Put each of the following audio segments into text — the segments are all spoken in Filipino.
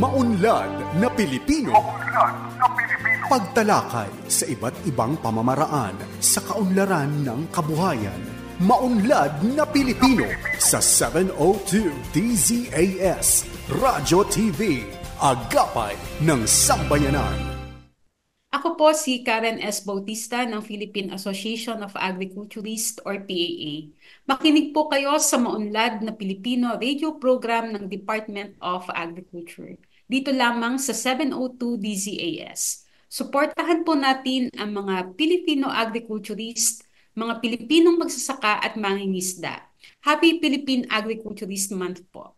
Maunlad na Pilipino. Pagtalakay sa iba't ibang pamamaraan sa kaunlaran ng kabuhayan. Maunlad na Pilipino sa 702 DZAS Radyo TV, Agapay ng Sambayanan. Ako po si Karen S. Bautista ng Philippine Association of Agriculturists or PAA. Makinig po kayo sa Maunlad na Pilipino radio program ng Department of Agriculture. Dito lamang sa 702 DZAS. Suportahan po natin ang mga Filipino agriculturist, mga Pilipinong magsasaka at mangingisda. Happy Philippine Agriculturist Month po.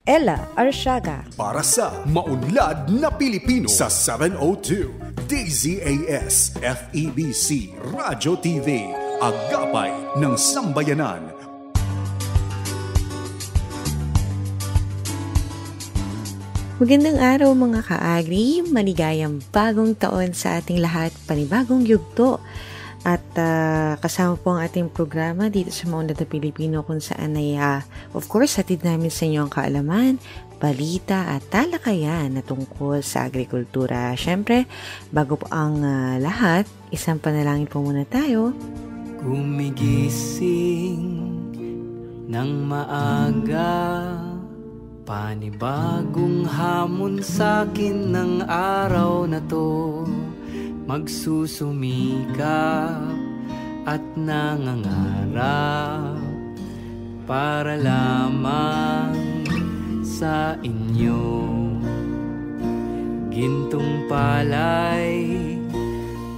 Ella Arsiaga Para sa Maunlad na Pilipino sa 702 DZAS FEBC Radyo TV, Agapay ng Sambayanan. Magandang araw mga ka-agri, maligayang bagong taon sa ating lahat, panibagong yugto. At kasama po ang ating programa dito sa Maunlad na Pilipino kung saan ay, of course, hatid namin sa inyo ang kaalaman, balita at talakayan na tungkol sa agrikultura. Siyempre, bago po ang lahat, isang panalangin po muna tayo. Gumigising ng maaga, panibagong hamon sa'kin ng araw na to. Magsusumikap at nangangarap para lamang sa inyo. Gintong palay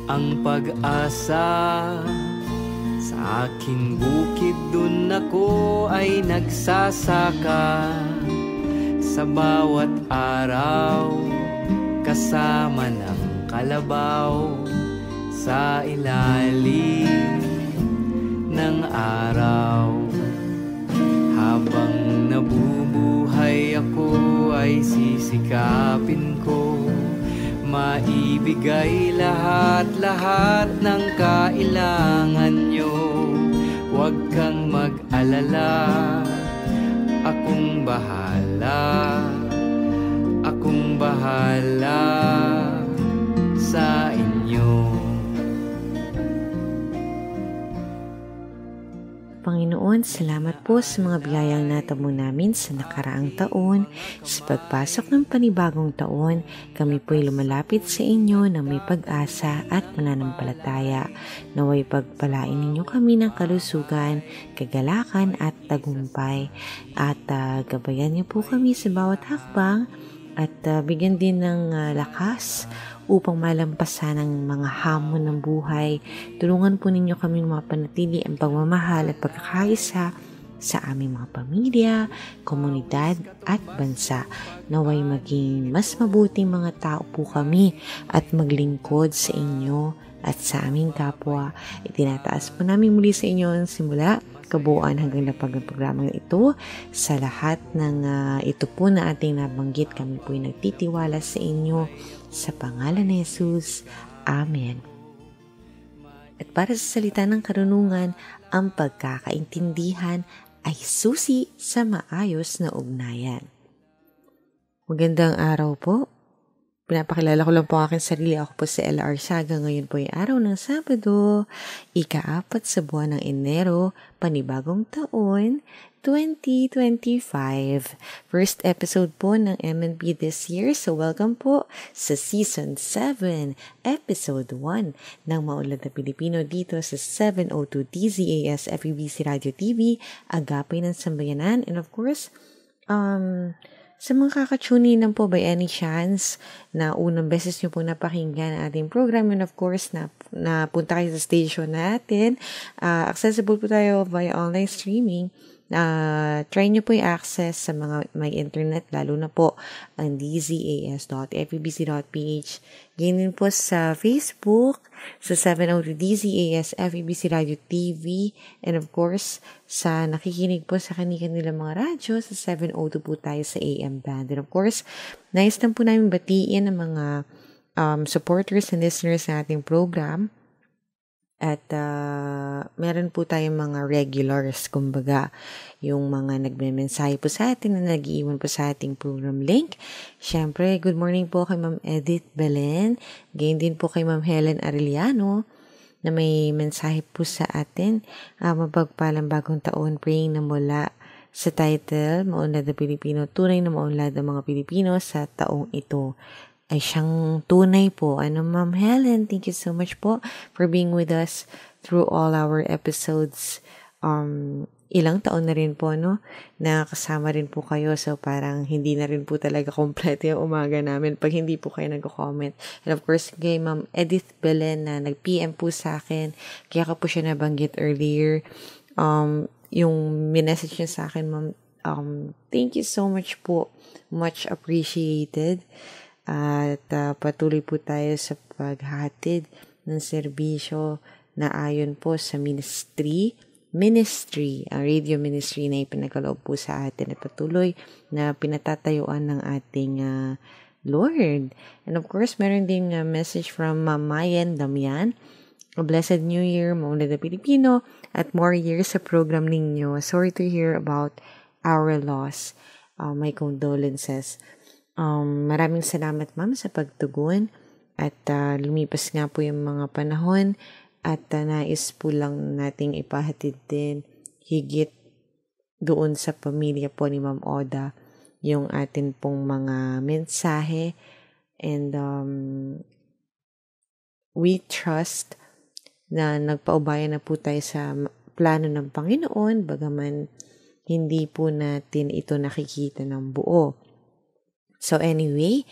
ang pag-asa, sa aking bukid dun ako ay nagsasaka. Sa bawat araw kasama ng kalabaw sa ilalim ng araw. Habang nabubuhay ako ay sisikapin ko maibigay lahat-lahat ng kailangan nyo. Huwag kang mag-alala, akong bahala, akong bahala sa inyo. Panginoon, salamat po sa mga biyayang natamo namin sa nakaraang taon. Sa pagpasok ng panibagong taon, kami po'y lumalapit sa inyo na may pag-asa at mananampalataya. Naway pagpalain ninyo kami ng kalusugan, kagalakan at tagumpay. At gabayan niyo po kami sa bawat hakbang at bigyan din ng lakas upang malampasan ang mga hamon ng buhay. Tulungan po ninyo kaming mapanatili ang pagmamahal at pagkakaisa sa aming mga pamilya, komunidad at bansa. Naway maging mas mabuting mga tao po kami at maglingkod sa inyo at sa aming kapwa. Itinataas po namin muli sa inyo ang simula, kabuuan hanggang napag ang programang ito. Sa lahat ng ito po na ating nabanggit, kami po ay nagtitiwala sa inyo sa pangalan ni Jesus. Amen. At para sa salita ng karunungan, ang pagkakaintindihan ay susi sa maayos na ugnayan. Magandang araw po. Pinapakilala ko lang po ang aking sarili. Ako po si Ella Arsiaga. Ngayon po ay araw ng Sabado, ika-4 sa buwan ng Enero, panibagong taon, 2025. First episode po ng MNP this year. So welcome po sa Season 7, Episode 1 ng Maunlad na Pilipino dito sa 702 DZAS FEBC Radio TV, Agapay ng Sambayanan. And of course, sa mga kakatuni lang po by any chance na unang beses nyo po napakinggan ang ating program, and of course na punta kayo sa station natin, accessible po tayo via online streaming. Try nyo po i-access sa mga may internet, lalo na po ang dzas.febc.ph. Ganyan po sa Facebook, sa 702 DZAS FEBC Radio TV, and of course, sa nakikinig po sa kanilang mga radyo, sa 702 po tayo sa AM band. And of course, nais lang po namin batiin ang mga supporters and listeners sa ating program. At meron po tayong mga regulars, kumbaga, yung mga nagme-mensahe po sa atin na nag-iwan po sa ating program link. Siyempre, good morning po kay Ma'am Edith Belen. Gayon din po kay Ma'am Helen Arellano na may mensahe po sa atin. Mapagpalang bagong taon, praying na mula sa title, Maunlad na Pilipino, tunay na maunlad ang mga Pilipino sa taong ito. Ay siyang tunay po. Ma'am Helen, thank you so much po for being with us through all our episodes. Ilang taon na rin po, no? Nakasama rin po kayo. So, parang hindi na rin po talaga kompleto yung umaga namin pag hindi po kayo nag-comment. And of course, kay Ma'am Edith Belen na nag-PM po sa akin. Kaya ko po siya nabanggit earlier. Yung minessage niya sa akin, Ma'am, thank you so much po. Much appreciated. At patuloy po tayo sa paghatid ng serbisyo na ayon po sa ministry, ang radio ministry na ipinakaloob po sa atin at patuloy na pinatatayuan ng ating Lord. And of course, meron ding message from Mayan Damian. A blessed New Year, Maunlad na Pilipino, at more years sa program ninyo. Sorry to hear about our loss. My condolences. Maraming salamat, Ma'am, sa pagtugon at lumipas nga po yung mga panahon at nais po lang nating ipahatid din higit doon sa pamilya po ni Ma'am Oda yung atin pong mga mensahe and we trust na nagpaubaya na po tayo sa plano ng Panginoon bagaman hindi po natin ito nakikita ng buo. So anyway,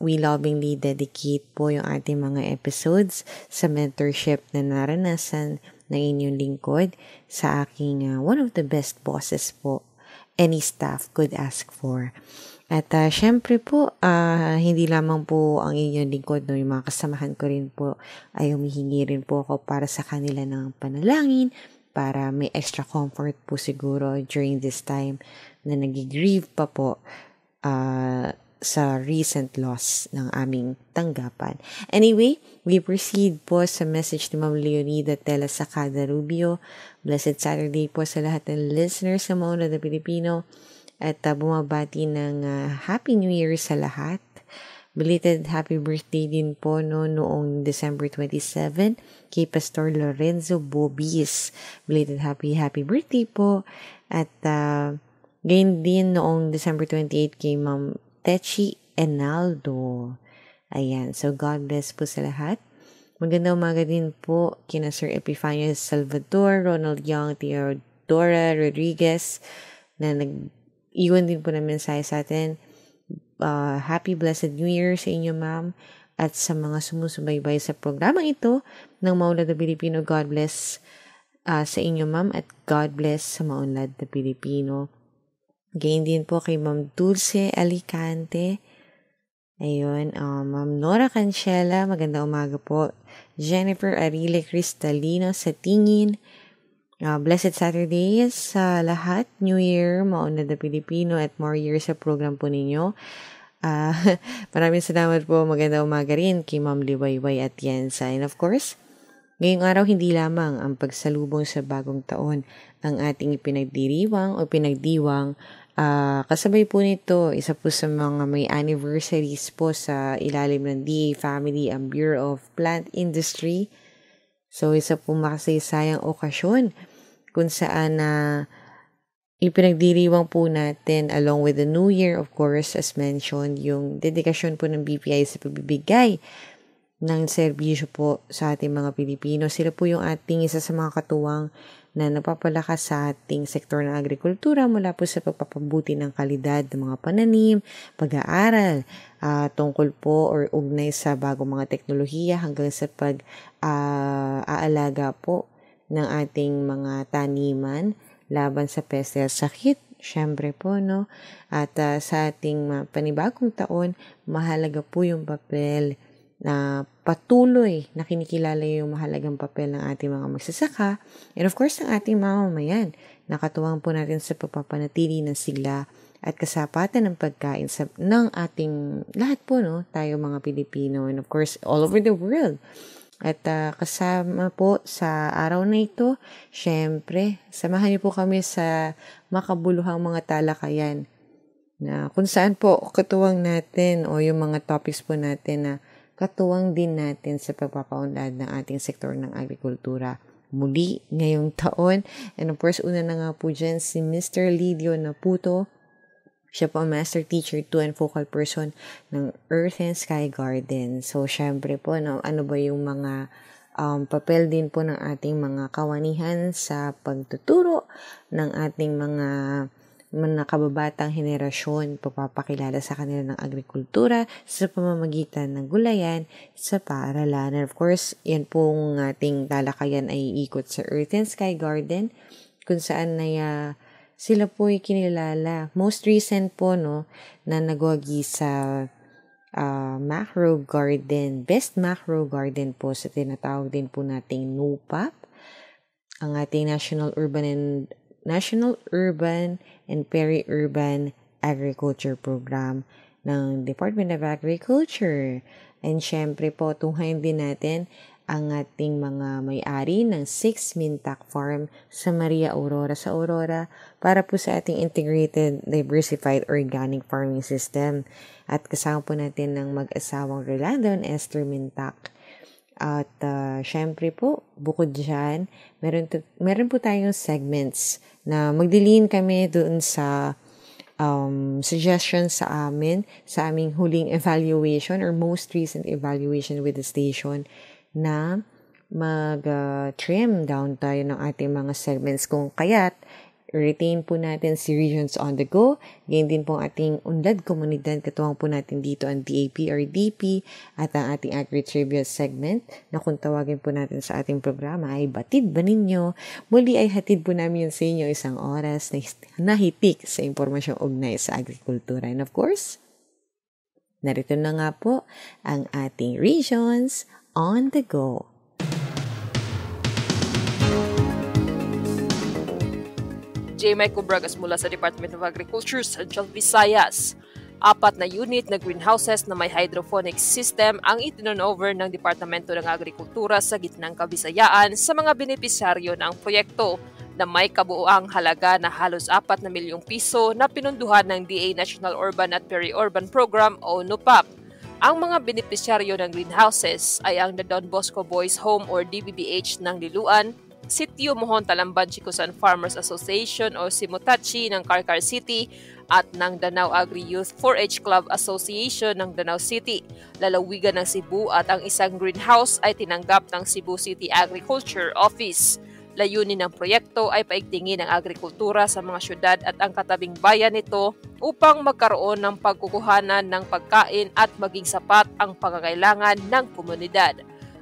we lovingly dedicate po yung ating mga episodes sa mentorship na naranasan ng inyong lingkod sa aking one of the best bosses po any staff could ask for. At syempre po, hindi lamang po ang inyong lingkod, no, yung mga kasamahan ko rin po ay humihingi rin po ako para sa kanila ng panalangin para may extra comfort po siguro during this time na nag-grieve pa po sa recent loss ng aming tanggapan. Anyway, we proceed po sa message ni Ma'am Leonida Tela Sacada Rubio. Blessed Saturday po sa lahat ng listeners sa Maunlad na Pilipino at bumabati ng Happy New Year sa lahat. Belated happy birthday din po noong December 27 kay Pastor Lorenzo Bobis. Belated happy birthday po at gayon din noong December 28 kay Ma'am Techi Enaldo. Ayan. So, God bless po sa lahat. Magandang umaga din po kina Sir Epifanio Salvador, Ronald Young, Theodora Rodriguez na nag-iwan din po ng mensahe sa atin. Happy Blessed New Year sa inyo, Ma'am. At sa mga sumusubaybay sa programang ito ng Maunlad na Pilipino, God bless sa inyo, Ma'am. At God bless sa Maunlad na Pilipino. Gayon din po kay Ma'am Dulce Alicante. Ayun, Ma'am Nora Cancela, magandang umaga po. Jennifer Arile Cristalino sa Tingin. Blessed Saturday sa lahat. New Year, Maunlad na Pilipino at more years sa program po ninyo. Maraming salamat po. Magandang umaga rin kay Ma'am Liwayway at Yensa. And of course, ngayong araw hindi lamang ang pagsalubong sa bagong taon ang ating ipinagdiriwang o pinagdiwang. Kasabay po nito, isa po sa mga may anniversaries po sa ilalim ng DA Family ang Bureau of Plant Industry. So, isa po makasaysayang okasyon kung saan ipinagdiriwang po natin along with the New Year, of course, as mentioned, yung dedikasyon po ng BPI sa pagbibigay ng serbisyo po sa ating mga Pilipino. Sila po yung ating isa sa mga katuwang na napapalakas sa ating sektor ng agrikultura mula po sa pagpapabuti ng kalidad ng mga pananim, pag-aaral tungkol po or ugnay sa bagong mga teknolohiya hanggang sa pag-aalaga po ng ating mga taniman laban sa peste at sakit. Siyempre po, no? At sa ating panibagong taon, mahalaga po yung papel na patuloy na kinikilala yung mahalagang papel ng ating mga magsasaka and of course ng ating mamamayan. Nakatuwang po natin sa pagpapanatili ng sigla at kasapatan ng pagkain ng ating lahat po, no? Tayo mga Pilipino and of course all over the world. At kasama po sa araw na ito, syempre, samahan niyo po kami sa makabuluhang mga talakayan na kung saan po katuwang natin o yung mga topics po natin na katuwang din natin sa pagpapaunlad ng ating sektor ng agrikultura muli ngayong taon. And of course, una na nga po dyan si Mr. Lidio Naputo. Siya po ang Master Teacher 2 and Focal Person ng Earth and Sky Garden. So, syempre po, ano ba yung mga papel din po ng ating mga kawanihan sa pagtuturo ng ating mga nakababatang henerasyon, pagpapakilala sa kanila ng agrikultura sa pamamagitan ng gulayan sa paaralan. And of course, yan pong ating talakayan ay iikot sa Earth and Sky Garden kung saan na sila po ay kinilala. Most recent po na nagwagi sa macro garden, best macro garden po sa tinatawag din po nating NUPAP, ang ating National Urban and Peri-Urban Agriculture Program ng Department of Agriculture. And syempre po, tunghayin din natin ang ating mga may-ari ng 6 Mintak Farm sa Maria Aurora sa Aurora para po sa ating Integrated Diversified Organic Farming System. At kasama po natin ng mag-asawang Rolando and Esther Mintak. At syempre po, bukod dyan, meron po tayong segments na magdilin kami doon sa suggestions sa aming huling evaluation or most recent evaluation with the station na mag-trim down tayo ng ating mga segments. Kung kaya't, retain po natin si Regions on the Go. Ganyan din po ang ating unlad komunidad. Katuwang po natin dito ang DAP at ang ating Agri-Trivia segment na kung tawagin po natin sa ating programa ay Batid Ba Ninyo? Muli ay hatid po namin sa inyo isang oras na nahitik sa impormasyong ugnay sa agrikultura. And of course, narito na nga po ang ating Regions on the Go. J. Michael Bragas mula sa Department of Agriculture, Central Visayas. 4 na unit na greenhouses na may hydroponic system ang itinunover ng Departamento ng Agrikultura sa gitnang Kabisayaan sa mga benepisyaryo ng proyekto na may kabuuang halaga na halos 4 na milyong piso na pinunduhan ng DA National Urban at Peri-Urban Program o NUPAP. Ang mga benepisyaryo ng greenhouses ay ang The Don Bosco Boys Home or DBBH ng Liloan, Sitio Mohon Talamban Chikusan Farmers Association o Simutachi ng Carcar City at ng Danao Agri Youth 4-H Club Association ng Danao City. Lalawigan ng Cebu at ang isang greenhouse ay tinanggap ng Cebu City Agriculture Office. Layunin ng proyekto ay paigtingin ang agrikultura sa mga syudad at ang katabing bayan nito upang magkaroon ng pagkukuhanan ng pagkain at maging sapat ang pangangailangan ng komunidad.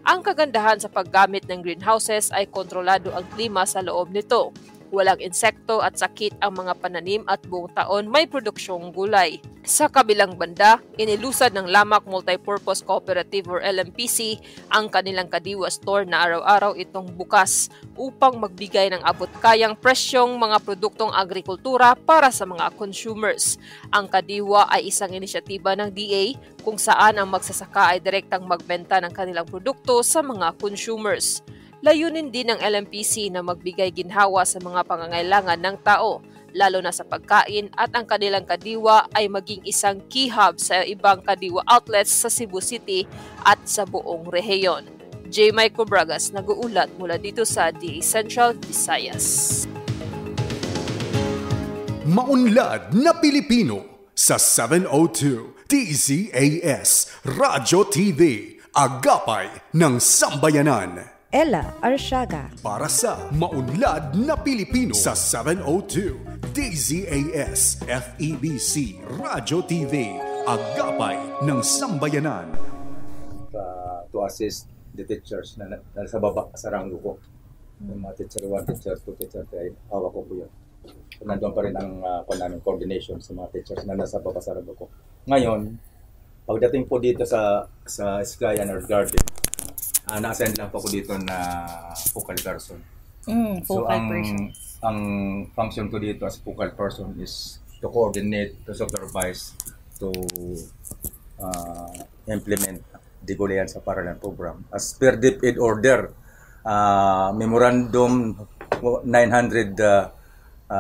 Ang kagandahan sa paggamit ng greenhouses ay kontrolado ang klima sa loob nito. Walang insekto at sakit ang mga pananim at buong taon may produksyong gulay. Sa kabilang banda, inilusad ng Lamak Multipurpose Cooperative or LMPC ang kanilang Kadiwa store na araw-araw itong bukas upang magbigay ng abot-kayang presyong mga produktong agrikultura para sa mga consumers. Ang Kadiwa ay isang inisyatiba ng DA kung saan ang magsasaka ay direktang magbenta ng kanilang produkto sa mga consumers. Layunin din ng LMPC na magbigay ginhawa sa mga pangangailangan ng tao, lalo na sa pagkain at ang kanilang Kadiwa ay maging isang key hub sa ibang Kadiwa outlets sa Cebu City at sa buong rehiyon. J. Michael Bragas nag-uulat mula dito sa DA Central Visayas. Maunlad na Pilipino sa 702 DZAS Radyo TV, Agapay ng Sambayanan. Ella Arsiaga. Para sa Maunlad na Pilipino sa 702 DZAS FEBC Radyo TV, Agapay ng Sambayanan. To assist the teachers na nasa baba sa ranggo ko. Yung mga teacher 1, teacher 2, teacher 3, hawak ko po yun. Nandun pa rin ang coordination sa mga teachers na nasa baba sa ranggo ko. Ngayon, pagdating po dito sa Sky and Earth Garden, na-assign lang po ako dito na focal person. Focal person. Ang function ko dito as focal person is to coordinate, to supervise, to implement Digulayan sa Paralan Program. As per DepEd Order, Memorandum 936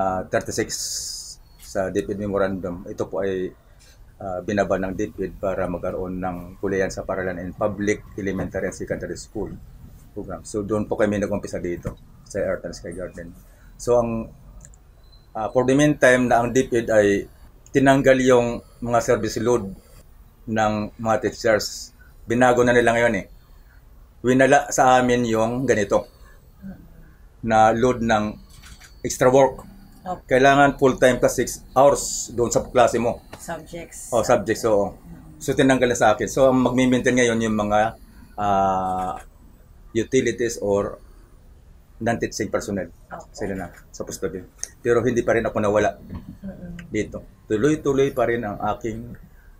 sa DepEd Memorandum, ito po ay binaba ng DepEd para magkaroon ng gulayan sa Paralan in Public Elementary and Secondary School Program. So doon po kami nag-umpisa dito sa Earth and Sky Garden. So for the meantime na ang DepEd ay tinanggal yung mga service load ng mga teachers, binago na nila ngayon eh. Winala sa amin yung ganito na load ng extra work. Kailangan full-time ka 6 hours doon sa klase mo. Subjects. Subjects, oo. So, tinanggal na sa akin. So, ang mag-maintain ngayon yung mga utilities or non-teaching personnel. Sila na, supposed to be. Pero hindi pa rin ako nawala dito. Tuloy-tuloy pa rin ang aking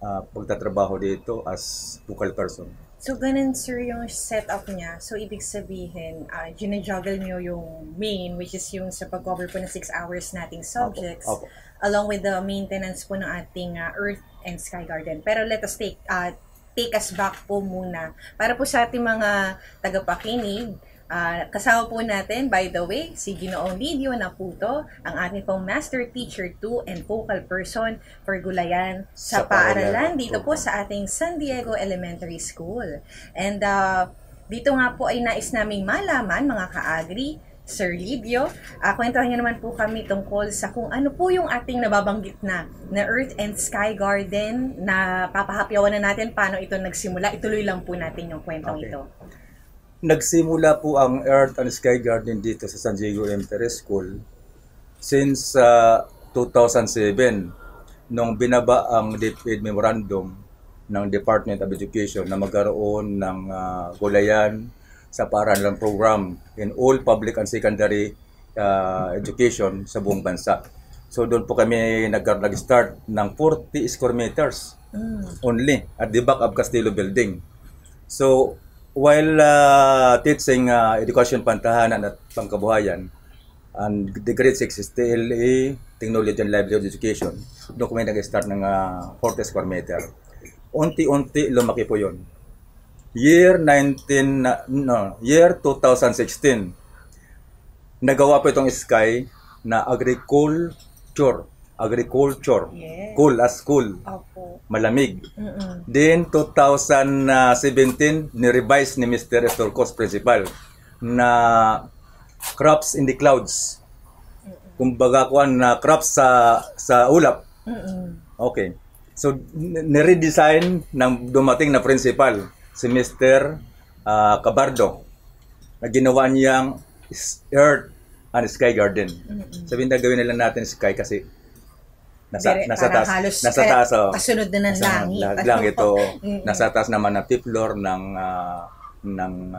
pagtatrabaho dito as vocal person. So, ganun sir yung setup niya. So, ibig sabihin, ginajuggle nyo yung main, which is yung sa pag-cover po ng 6 hours nating subjects, along with the maintenance po ng ating Earth and Sky Garden. Pero let us take us back po muna. Para po sa ating mga tagapakinig, kasama po natin, by the way, si Ginoong Lidio Naputo, ang ating pong Master Teacher 2 and Vocal Person for Gulayan sa Paaralan dito po sa ating San Diego Elementary School. And dito nga po ay nais naming malaman, mga ka-agri, Sir Lidio, kwentuhan niyo naman po kami tungkol sa kung ano po yung ating nababanggit na Earth and Sky Garden na papahapyawan na natin paano ito nagsimula. Ituloy lang po natin yung kwentong ito. Nagsimula po ang Earth and Sky Garden dito sa San Diego Elementary School since 2007 nung binaba ang DepEd Memorandum ng Department of Education na magkaroon ng gulayan sa Paaralan Program in all public and secondary education sa buong bansa. So doon po kami nag-start ng 40 square meters only at the back of Castillo Building. So while teaching education pantahanan at pangkabuhayan, and the grade 6 is TLA, Technology and Livelihood Education, doon kami nag-start ng 40 square meter. Unti-unti lumaki po yun. Year 2016, nagawa po itong Sky na agriculture. Yes. Cool as cool. Malamig. Then 2017 ni-revise ni Mr. Estorcos Principal na crops in the clouds. Kumbaga kuan na crops sa ulap. Okay. So ni-redesign ng dumating na principal si Mr. Cabardo na ginawa niyang Earth and Sky Garden. Sabihin na gawin nila natin Sky kasi nasa taas kasunod na ng langit ito. Nasa taas naman ng fifth floor ng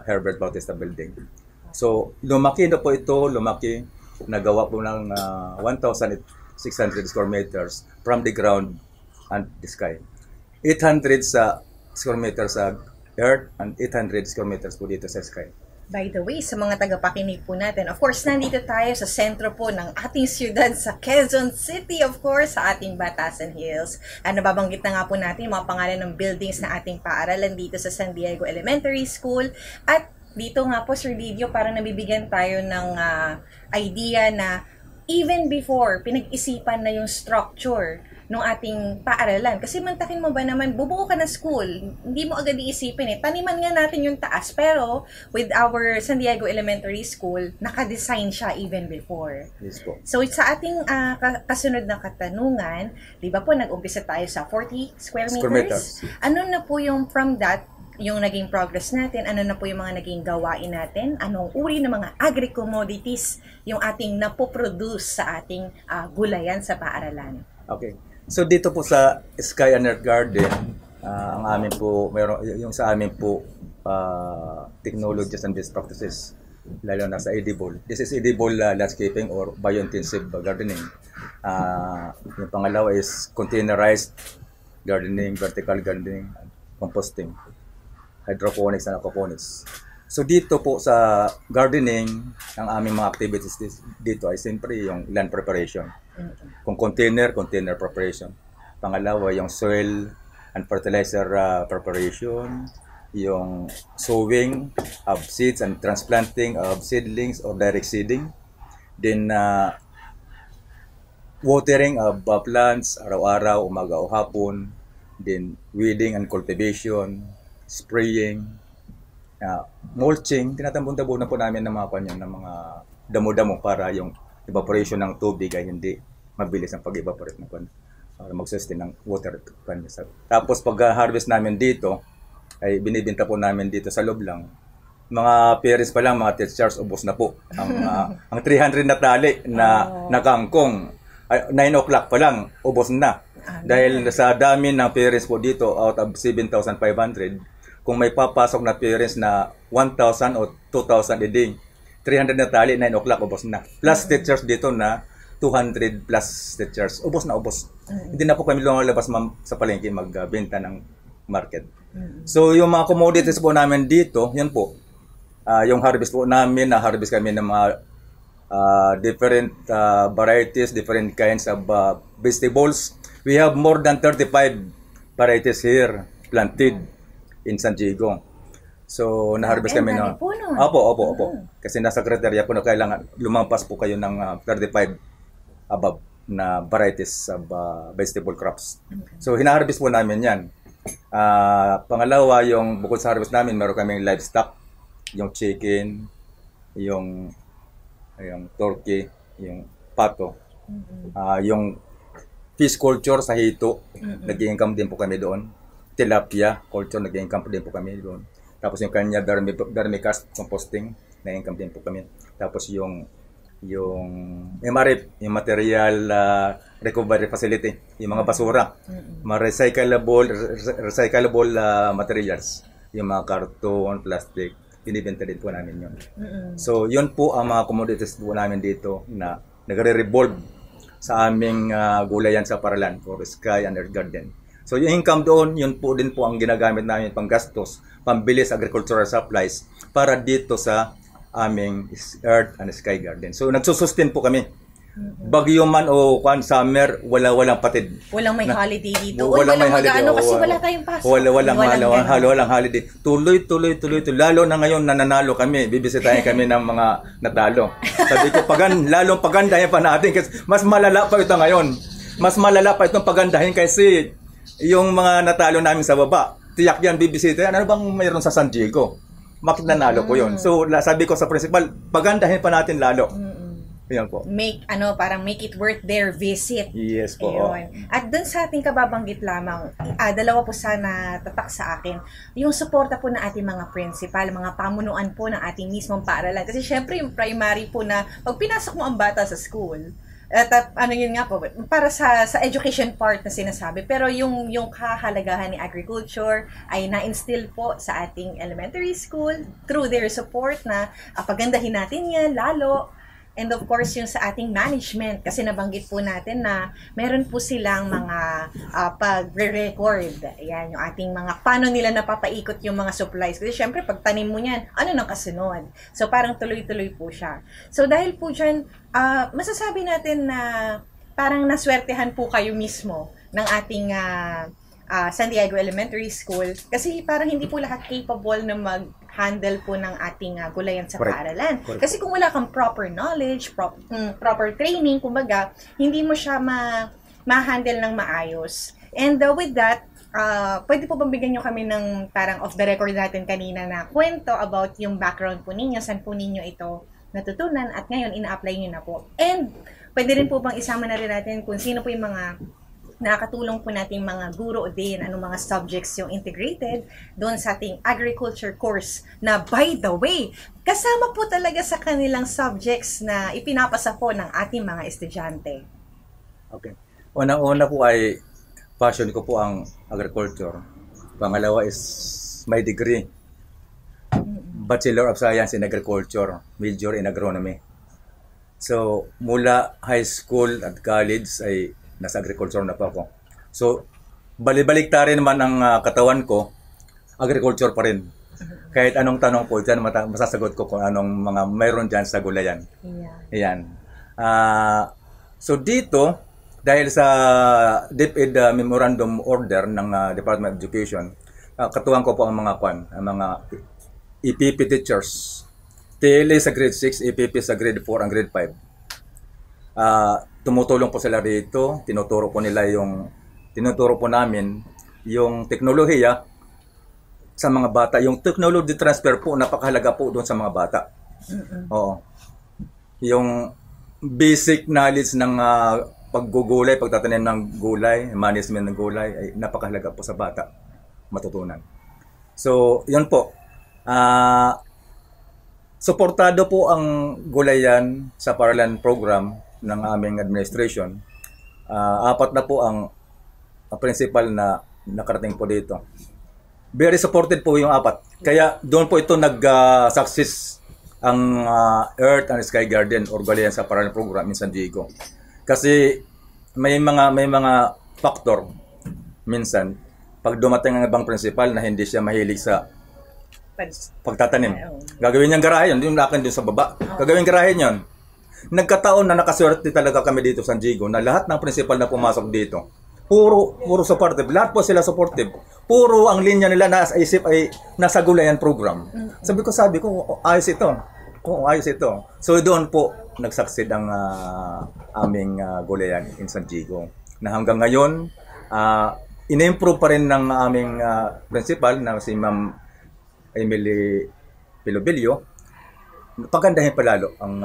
Herbert Bautista Building. So lumaki na po ito, nagawa po ng 1,600 square meters from the ground and the sky. 800 sa square meters sa earth and 800 square meters po dito sa sky. By the way, sa mga tagapakinig po natin, of course, nandito tayo sa sentro po ng ating siyudad sa Quezon City, of course, sa ating Batasan Hills. Nababanggit na nga po natin yung mga pangalan ng buildings na ating paaralan dito sa San Diego Elementary School. At dito nga po, Sir Lidio, parang nabibigyan tayo ng idea na even before, pinag-isipan na yung structure ng ating paaralan. Kasi mantakin mo ba naman, bubuo ka na school, hindi mo agad iisipin taniman nga natin yung taas. Pero with our San Diego Elementary School, naka-design siya even before. Yes po. So sa ating kasunod na katanungan, di ba po nag-umpisa tayo sa 40 square meters? Ano na po yung from that, yung naging progress natin, ano na po yung mga naging gawain natin, anong uri ng mga agri-commodities yung ating napoproduce sa ating gulayan sa paaralan? Okay. So dito po sa Sky and Earth Garden, ang amin po, yung sa amin po technologies and best practices, lalo na sa edible. This is edible landscaping or biointensive gardening. Yung pangalawa is containerized gardening, vertical gardening, composting, hydroponics and aquaponics. So dito po sa gardening, ang aming mga activities dito ay siyempre yung land preparation. Kung container preparation. Pangalawa, yung soil and fertilizer preparation. yung sowing of seeds and transplanting of seedlings or direct seeding. Then watering of plants araw-araw, umaga o hapon. Then weeding and cultivation, spraying, mulching. Tinatambon-tabunan po namin ng mga kanyan, ng mga damo-damo para yung evaporation ng tubig ay hindi mabilis ang pag-evaporate ng kanyan, para mag-sustain ng water kanyan. Tapos pag-harvest namin dito, ay binibenta po namin dito sa loob lang. Mga parents pa lang, mga teachers, ubos na po. Ang 300 na tali na kangkong, 9 o'clock pa lang, ubos na. Dahil sa dami ng parents po dito, out of 7,500, kung may papasok na parents na 1,000 o 2,000 a day, 300 na tali, 9 o'clock, ubos na. Plus teachers dito na 200 plus teachers, ubos na ubos. Hindi na po kami lumalabas sa palengke magbenta ng market. So yung mga commodities po namin dito, yun po, yung harvest po namin, na-harvest kami ng mga different varieties, different kinds of vegetables. We have more than 35 varieties here planted in San Diego. So, na-harvest kami na. Opo. Kasi nasa kriteria po na kailangan lumampas po kayo ng 35 above na varieties of vegetable crops. So, hina-harvest po namin yan. Pangalawa, yung bukod sa harvest namin, meron kaming livestock, yung chicken, yung turkey, yung pato, yung fish culture sa hito, nag-i-income din po kami doon. Tilapia culture, nag-i-income din po kami doon. Tapos yung kanya vermicast composting, nag-i-income din po kami. Tapos yung MRF, yung material recovery facility, yung mga basura, mga recyclable materials, yung mga karton, plastic, binibenta din po namin yun. So yun po ang mga commodities po namin dito na nagre-revolve sa aming gulayan sa Paralan for Sky and Earth Garden. So yung income doon, yun po din po ang ginagamit namin panggastos, pambili sa agricultural supplies para dito sa aming Earth and Sky Garden. So nagsusustain po kami. Bagyo man o summer, walang patid. Walang may holiday dito. Walang may holiday. Kasi wala tayong pasok. Walang holiday. Tuloy. Lalo na ngayon nananalo kami. Bibisitahin kami ng mga natalo. Sabi ko, lalong pagandahin pa natin kasi mas malala pa ito ngayon. Mas malala pa itong pagandahin kasi yung mga natalo namin sa baba, tiyak yan bibisitahin. Ano bang mayroon sa San Diego? Nanalo ko yun. So sabi ko sa principal, pagandahin pa natin lalo. Yan po. Parang make it worth their visit. Yes po. Ayun. At dun sa ating kababanggit lamang, dalawa po sana tatak sa akin, yung suporta po ng ating mga principal, mga pamunuan po ng ating mismong paaralan. Kasi syempre yung primary po na pag pinasok mo ang bata sa school, at yun nga po, para sa education part na sinasabi, pero yung kahalagahan ni agriculture ay na-instill po sa ating elementary school through their support na pagandahin natin yan lalo. And of course, yung sa ating management, kasi nabanggit po natin na meron po silang mga pag-record. Ayan, yung ating mga, paano nila napapaikot yung mga supplies. Kasi syempre, pag tanim mo yan, ano nang kasunod? So, parang tuloy-tuloy po siya. So, dahil po dyan, masasabi natin na parang naswertehan po kayo mismo ng ating San Diego Elementary School. Kasi parang hindi po lahat capable na mag-handle po ng ating gulayan sa paaralan. Kasi kung wala kang proper knowledge, proper training, kumbaga, hindi mo siya ma-handle ng maayos. And with that, pwede po bang bigyan nyo kami ng parang off the record natin kanina na kwento about yung background po ninyo, saan po ninyo ito natutunan at ngayon ina-apply nyo na po. And pwede rin po bang isama na rin natin kung sino po yung mga nakakatulong po nating mga guro din, anong mga subjects yung integrated doon sa ating agriculture course na by the way, kasama po talaga sa kanilang subjects na ipinapasa po ng ating mga estudyante. Okay. Unang-una po ay passion ko po ang agriculture. Pangalawa is my degree. Bachelor of Science in Agriculture, major in agronomy. So, mula high school at college ay nasa agriculture na pa ako. So, balik-baliktarin naman ang katawan ko, agriculture pa rin. Kahit anong tanong po, dyan masasagot ko kung anong mga mayroon dyan sa gulayan. Ayan. So, dito, dahil sa DepEd Memorandum Order ng Department of Education, katuwang ko po ang mga ang mga EPP teachers. TLA sa grade 6, EPP sa grade 4 ang grade 5. Tumutulong po sila dito, tinuturo po namin yung teknolohiya sa mga bata. Yung technology transfer po, napakahalaga po doon sa mga bata. Oo. Yung basic knowledge ng paggugulay, pagtatanim ng gulay, management ng gulay, ay napakahalaga po sa bata matutunan. So, yun po. Suportado po ang gulayan sa Paralan program ng aming administration. 4 na po ang principal na nakarating po dito. Very supported po yung 4. Kaya doon po ito nag-success ang Earth and Sky Garden or gulayan sa Paralan program in San Diego. Kasi may mga factor minsan pag dumating ang ibang principal na hindi siya mahilig sa pagtatanim. Gagawin niyang garahe yun, yung lakan dun sa baba. Gagawin garahe yun. Nagkataon na nakaswerte talaga kami dito sa San Diego na lahat ng principal na pumasok dito, puro supportive. Lahat po sila supportive. Puro ang linya nila nasa isip ay nasa gulayan program. Sabi ko, ayos ito. Ayos ito. So doon po nagsucceed ang aming gulayan in San Diego. Na hanggang ngayon, in-improve pa rin ng aming principal na si Ma'am Emily Pilobilio. Pagandahin palalo ang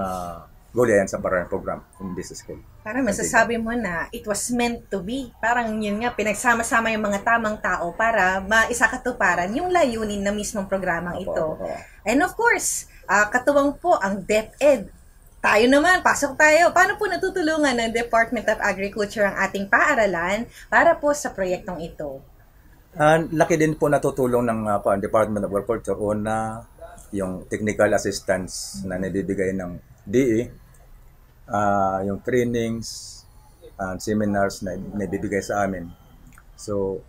gulayan sa Paralan program in this school. Parang masasabi mo na it was meant to be. Parang yun nga, pinagsama-sama yung mga tamang tao para maisakatuparan yung layunin na mismong programang ito. And of course, katuwang po ang DepEd. Tayo naman, pasok tayo. Paano po natutulungan ng Department of Agriculture ang ating paaralan para po sa proyektong ito? Laki din po natutulong ng Department of Agriculture na yung technical assistance na nabibigay ng DE, yung trainings and seminars na nabibigay sa amin. So,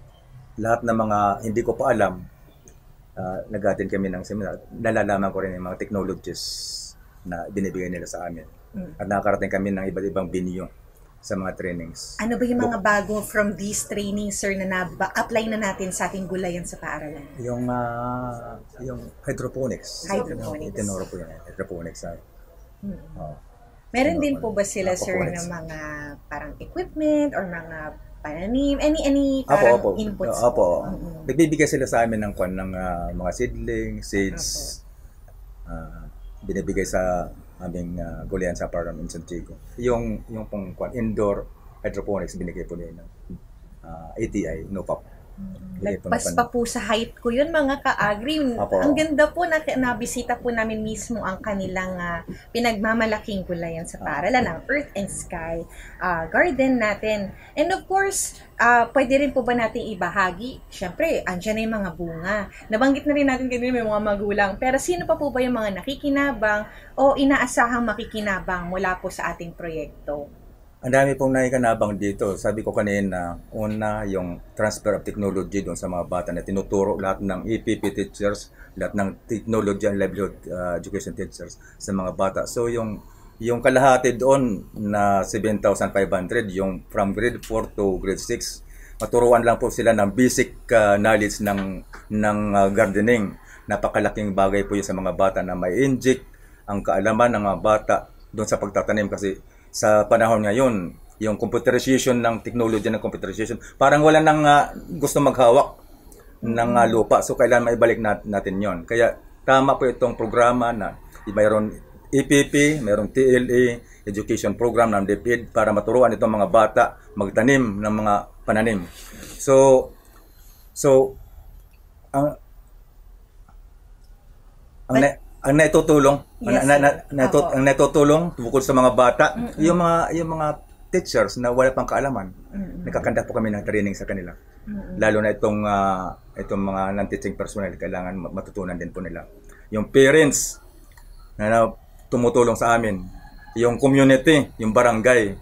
lahat ng mga hindi ko pa alam, nag-attend kami ng seminar, nalalaman ko rin yung mga technologies na binibigay nila sa amin. At nakakarating kami ng iba't ibang venue sa mga trainings. Ano ba yung mga bago from these trainings, sir, na na-apply na natin sa ating gulayan sa paaralan? Yung hydroponics. Hydroponics. Itinuro po yun, hydroponics. Meron din po ba sila, sir, ng mga parang equipment or mga pananim? Any parang inputs? Opo. Nagbibigay sila sa amin ng mga seedling, seeds. Binibigay sa aming gulayan sa Paralan in San Diego. Yung pong indoor hydroponics binigay po nila ng ATI, NOPAP. Lagpas pa po sa height ko yun, mga ka-agri. Ang ganda po, nabisita po namin mismo ang kanilang pinagmamalaking gulayan sa Paralan, ang Earth and Sky Garden natin. And of course, pwede rin po ba natin ibahagi? Siyempre, andyan na yung mga bunga. Nabanggit na rin natin kanina may mga magulang. Pero sino pa po ba yung mga nakikinabang o inaasahang makikinabang mula po sa ating proyekto? Ang dami pong nakikinabang dito. Sabi ko kanina, una yung transfer of technology doon sa mga bata na tinuturo lahat ng EPP teachers, lahat ng technology and livelihood education teachers sa mga bata. So yung kalahati doon na 7,500, yung from grade 4 to grade 6, maturuan lang po sila ng basic knowledge ng gardening. Napakalaking bagay po yun sa mga bata na may inject ang kaalaman ng mga bata doon sa pagtatanim kasi sa panahon ngayon, yung computerization ng technology ng computerization, parang wala nang gusto maghawak ng lupa. So, kailangan maibalik natin yon. Kaya, tama po itong programa na mayroon EPP, mayroon TLA, education program ng DepEd para maturuan itong mga bata magtanim ng mga pananim. So ang naitutulong, ang naitutulong bukod sa mga bata, yung mga teachers na wala pang kaalaman. Nakakanda po kami ng training sa kanila. Lalo na itong mga non-teaching personnel, kailangan matutunan din po nila. Yung parents na tumutulong sa amin, yung community, yung barangay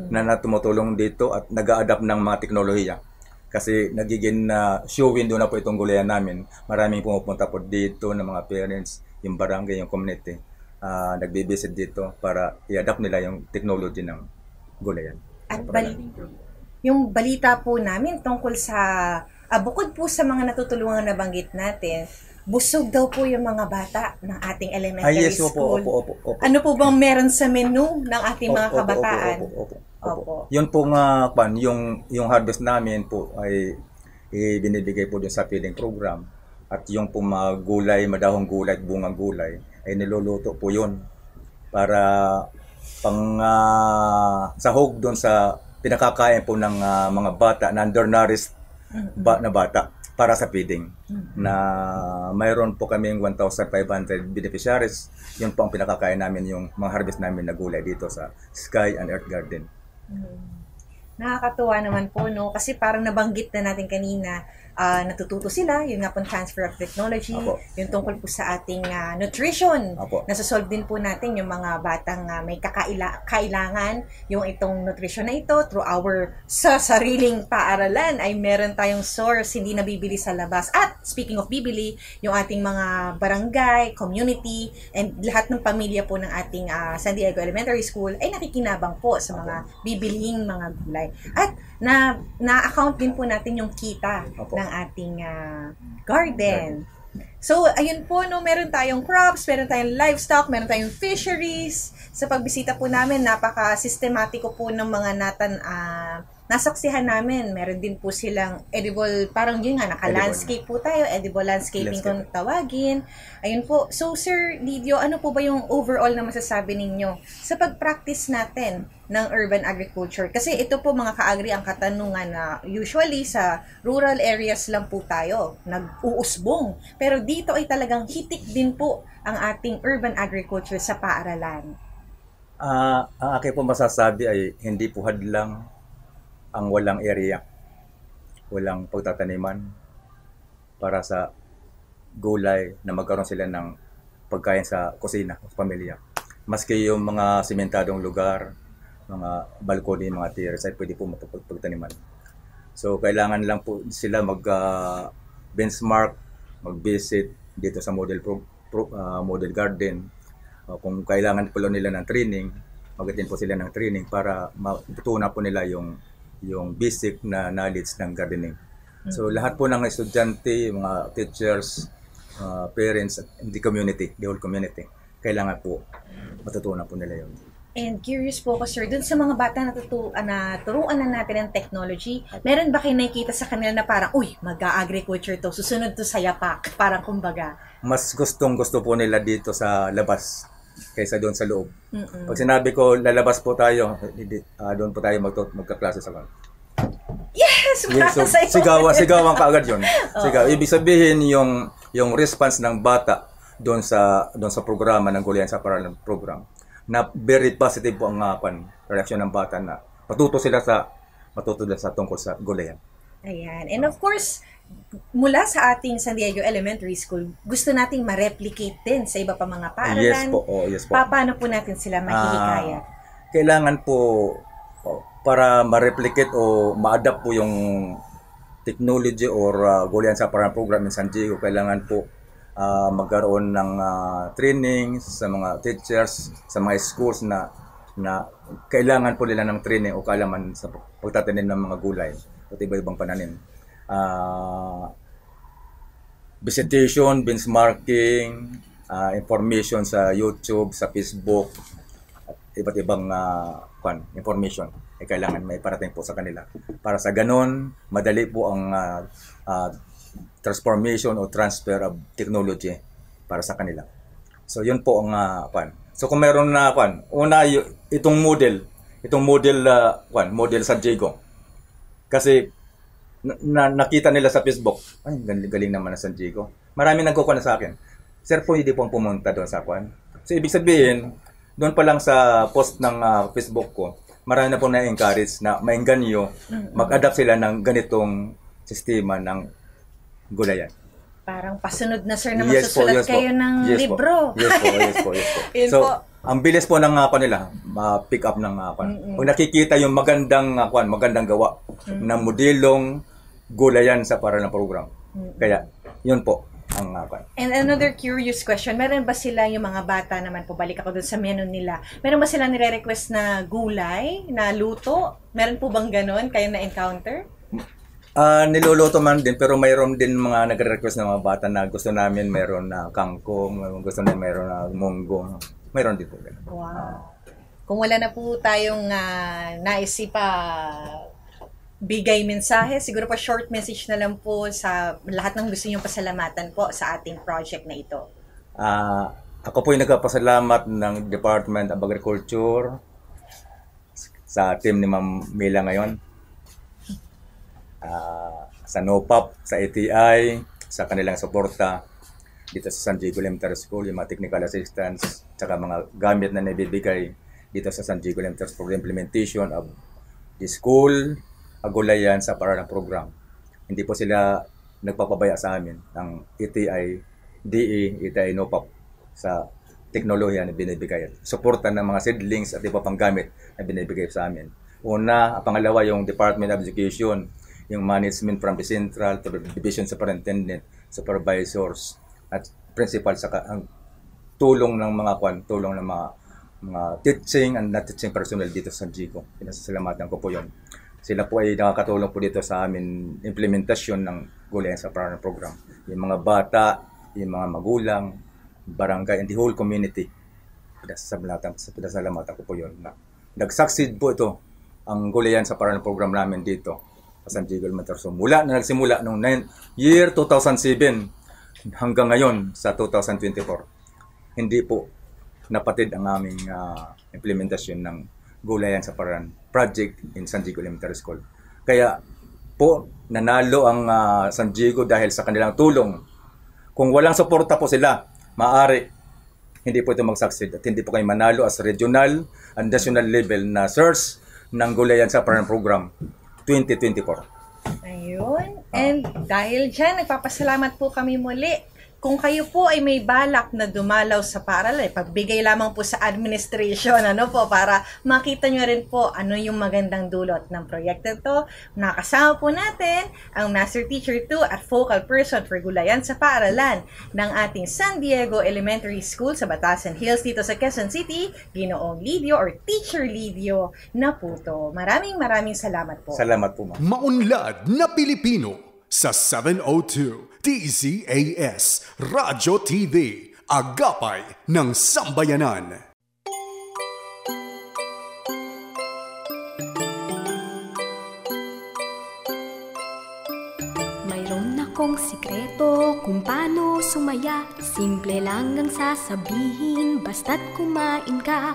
na tumutulong dito at nag-a-adapt ng mga teknolohiya. Kasi nagiging show window na po itong gulayan namin. Maraming pumupunta po dito ng mga parents, yung barangay, yung community, nagbibisit dito para i-adapt nila yung technology ng gulayan. At yung balita po namin tungkol sa bukod po sa mga natutulungan na banggit natin, busog daw po yung mga bata ng ating elementary yes, school. Opo. Ano po bang meron sa menu ng ating mga kabataan? Opo. Yun po nga, yung harvest namin po ay binibigay po dun sa feeding program. At yung po mga gulay, madahong gulay at bungang gulay, ay niluluto po yun para pang sahog doon sa pinakakain po ng mga bata na undernourished na bata para sa feeding. Na mayroon po kaming 1,500 beneficiaries. Yun po ang pinakakain namin, yung mga harvest namin na gulay dito sa Sky and Earth Garden. Nakakatuwa naman po, no? Kasi parang nabanggit na natin kanina, natututo sila, yun nga po transfer of technology, yung tungkol po sa ating nutrition. Nasasolve din po natin yung mga batang may kailangan, yung itong nutrition na ito through our sa sariling paaralan ay meron tayong source, hindi nabibili sa labas. At speaking of bibili, yung ating mga barangay, community, and lahat ng pamilya po ng ating San Diego Elementary School ay nakikinabang po sa mga bibilhing mga gulay. At na-account din po natin yung kita ng ating garden. So, ayun po, no, meron tayong crops, meron tayong livestock, meron tayong fisheries. Sa pagbisita po namin, napaka-sistematiko po ng mga nasaksihan namin. Meron din po silang edible, parang yun nga, naka-landscape po tayo, edible landscaping kung tawagin. Ayun po. So, Sir Lidio, ano po ba yung overall na masasabi ninyo sa pag-practice natin ng urban agriculture? Kasi ito po mga ka-agri ang katanungan na usually sa rural areas lang po tayo nag-uusbong. Pero dito ay talagang hitik din po ang ating urban agriculture sa paaralan. Ang aking po masasabi ay hindi po hadlang ang walang area, walang pagtataniman para sa gulay na magkaroon sila ng pagkain sa kusina, sa pamilya. Maski yung mga simentadong lugar, mga balcony, mga terrace ay pwede po mapagtaniman. So kailangan lang po sila mag-benchmark, mag-visit dito sa model garden. Kung kailangan po nila ng training, mag-attend po sila ng training para matutunan po nila yung basic na knowledge ng gardening. So lahat po ng estudyante, mga teachers, parents, and the whole community, kailangan po matutunan po nila yun. And curious po ako, sir, dun sa mga bata na turuan na natin ng technology, meron ba kayo nakikita sa kanila na parang, uy, mag-agriculture to, susunod to sa yapak, parang kumbaga? Mas gusto po nila dito sa labas kaysa doon sa loob. Pag sinabi ko, lalabas po tayo, doon po tayo magkaklase sa kan. Yes! So, sigawan ka agad yun. Ibig sabihin, yung response ng bata doon sa programa ng Gulayan sa Paaralan program, na very positive po ang reaksyon ng bata na matuto sila sa tungkol sa gulayan. Ayan. And of course, mula sa ating San Diego Elementary School, gusto nating ma-replicate din sa iba pa mga paaralan. Yes po. Paano po natin sila mahihikayat? Kailangan po, para ma-replicate o ma-adapt po yung technology or Gulayan sa Paaralan program in San Diego, kailangan po magkaroon ng training sa mga teachers, sa mga schools na kailangan po nila ng training o kaalaman sa pagtatanim ng mga gulay at iba-ibang pananim. Visitation, benchmarking, information sa YouTube, sa Facebook, at iba't ibang information ay kailangan may parating po sa kanila. Para sa ganon, madali po ang transformation o transfer of technology para sa kanila. So yun po ang So kung meron na itong model San Diego. Kasi nakita nila sa Facebook, ay galing naman na San Diego. Marami nagkukuha na sa akin. Sir po, hindi po pumunta doon sa So ibig sabihin, doon pa lang sa post ng Facebook ko, marami na po na-encourage na maingganyo, mag-adapt sila ng ganitong sistema ng gulayan. Parang pasunod na, sir, na magsusulat kayo ng libro. Yes po. So, ang bilis po ng nila, ma-pick up ng Kung nakikita yung magandang gawa ng modelong gulayan sa paaralan program. Kaya, yun po ang And another curious question, meron ba sila yung mga bata naman po, balik ako dun sa menu nila, meron ba sila nire-request na gulay, na luto? Meron po bang ganon kayo na-encounter? Niluluto man din, pero mayroon din mga nagre-request ng mga bata na gusto namin mayroon na kangkong, gusto namin mayroon na munggo. Mayroon din po. Wow. Kung wala na po tayong naisipa bigay mensahe, siguro pa short message na lang po sa lahat ng gusto niyong pasalamatan po sa ating project na ito. Ako po yung nagpapasalamat ng Department of Agriculture sa team ni Ma'am Mila ngayon. Sa NOPAP, sa ATI, sa kanilang suporta dito sa San Diego Elementary School, yung mga technical assistance, tsaka mga gamit na nabibigay dito sa San Diego Elementary School for the implementation of the school Agulayan sa Paaralan program. Hindi po sila nagpapabaya sa amin ng ATI, DE, ATI, NOPAP sa teknolohiya na binibigay. Suporta ng mga seedlings at iba pang gamit na binibigay sa amin. Una, pangalawa yung Department of Education, yung management from the central to the division superintendent, supervisors, at principal sa ang tulong ng mga mga teaching and not teaching personnel dito sa Diego. Pinasasalamatan ko po yun. Sila po ay nakakatulong po dito sa amin implementasyon ng Gulayan sa Paaralan program. Yung mga bata, yung mga magulang, barangay, and the whole community. Pinasasalamatan ko po yun. Nag-succeed po ito ang Gulayan sa Paaralan program namin dito sa San Diego Elementary. So mula na nagsimula noong year 2007 hanggang ngayon sa 2024, hindi po napatid ang aming implementasyon ng Gulayan sa Paaralan project in San Diego Elementary School. Kaya po nanalo ang San Diego dahil sa kanilang tulong. Kung walang suporta po sila, maaari hindi po ito mag-succeed at hindi po kayo manalo as regional and national level na source ng Gulayan sa Paaralan program 2024. Ayun. And dahil dyan, nagpapasalamat po kami muli. Kung kayo po ay may balak na dumalaw sa paaralan, pagbigay lamang po sa administration, para makita nyo rin po ano yung magandang dulot ng proyekto ito. Nakasama po natin ang Master Teacher 2 at Focal Person for Gulayan sa Paaralan ng ating San Diego Elementary School sa Batasan Hills dito sa Quezon City, Ginoong Lidio or Teacher Lidio Naputo. Maraming salamat po. Salamat po, ma'am. Maunlad na Pilipino sa 702 DZAS Radyo TV, Agapay ng Sambayanan. Mayroon akong sikreto kung paano sumaya. Simple lang ang sasabihin, basta't kumain ka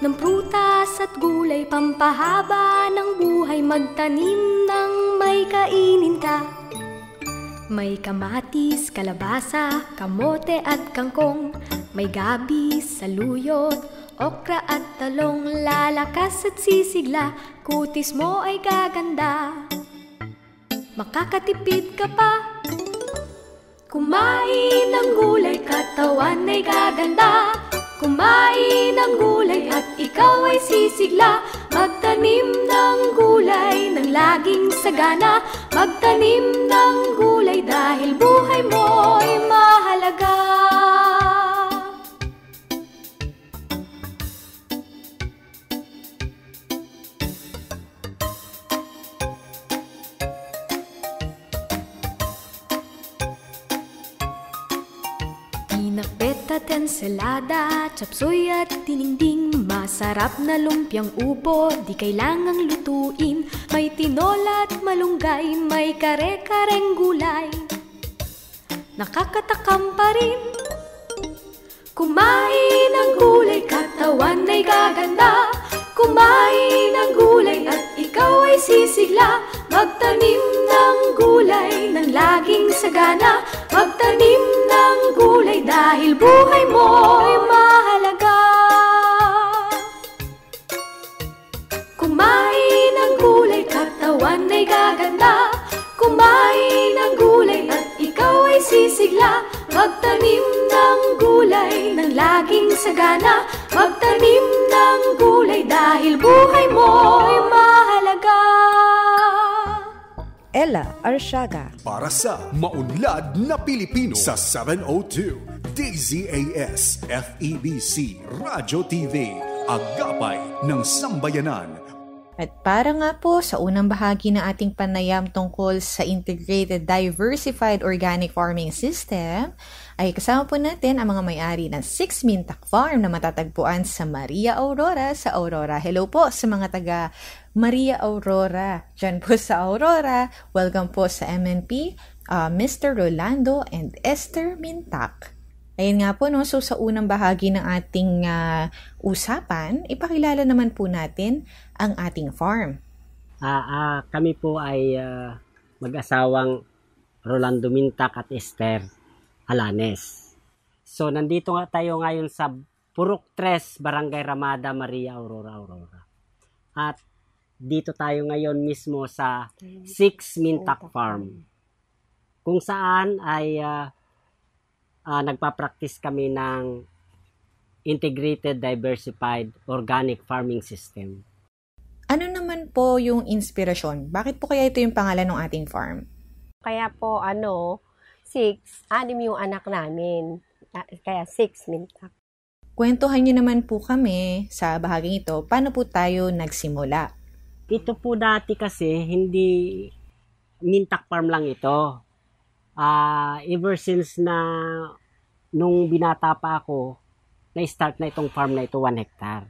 ng prutas at gulay, pampahaba ng buhay, magtanim ng may kainin ka. May kamatis, kalabasa, kamote at kangkong, may gabi, saluyot, okra at talong, lalakas at sisigla, kutis mo ay gaganda. Makakatipid ka pa, kumain ng gulay, katawan ay gaganda. Kumain ng gulay at ikaw ay sisigla, magtanim ng gulay ng laging sagana, magtanim ng gulay dahil buhay mo'y mahalaga. Pinakbet at ensalada, chapsuy at dininding, masarap na lumpiang ubo, di kailangang lutuin. May tinola at malunggay, may kare-kareng gulay, nakakatakam pa rin. Kumain ng gulay, katawan ay gaganda. Kumain ng gulay at ikaw ay sisigla, magtanim ng gulay ng laging sagana, magtanim ng gulay dahil buhay mo'y mahalaga. Kumain ng gulay, katawan ay gaganda. Kumain ng gulay at ikaw ay sisigla, magtanim ng gulay ng laging sagana, magtanim ng gulay dahil buhay mo'y mahalaga. Ella Arsiaga. Para sa Maunlad na Pilipino sa 702 DZAS FEBC Radyo TV, Agapay ng Sambayanan. At para nga po sa unang bahagi ng ating panayam tungkol sa Integrated Diversified Organic Farming System, ay kasama po natin ang mga may-ari ng 6 Mintak Farm na matatagpuan sa Maria Aurora sa Aurora. Hello po sa mga taga Maria Aurora. Diyan po sa Aurora. Welcome po sa MNP, Mr. Rolando and Esther Mintak. Ayun nga po, no? So sa unang bahagi ng ating usapan, ipakilala naman po natin ang ating farm. Kami po ay mag-asawang Rolando Mintak at Esther Alanes. So nandito nga tayo ngayon sa Purok 3, Barangay Ramada, Maria Aurora. At dito tayo ngayon mismo sa 6 Mintak Farm, kung saan ay nagpa-practice kami ng Integrated Diversified Organic Farming System. Ano naman po yung inspirasyon? Bakit po kaya ito yung pangalan ng ating farm? Kaya po 6 yung anak namin. Kaya 6 Mintak. Kwentuhan niyo naman po kami sa bahaging ito, paano po tayo nagsimula? Ito po dati kasi hindi Mintak Farm lang ito. Ever since na nung binata pa ako, na-start na itong farm na ito 1 hectare.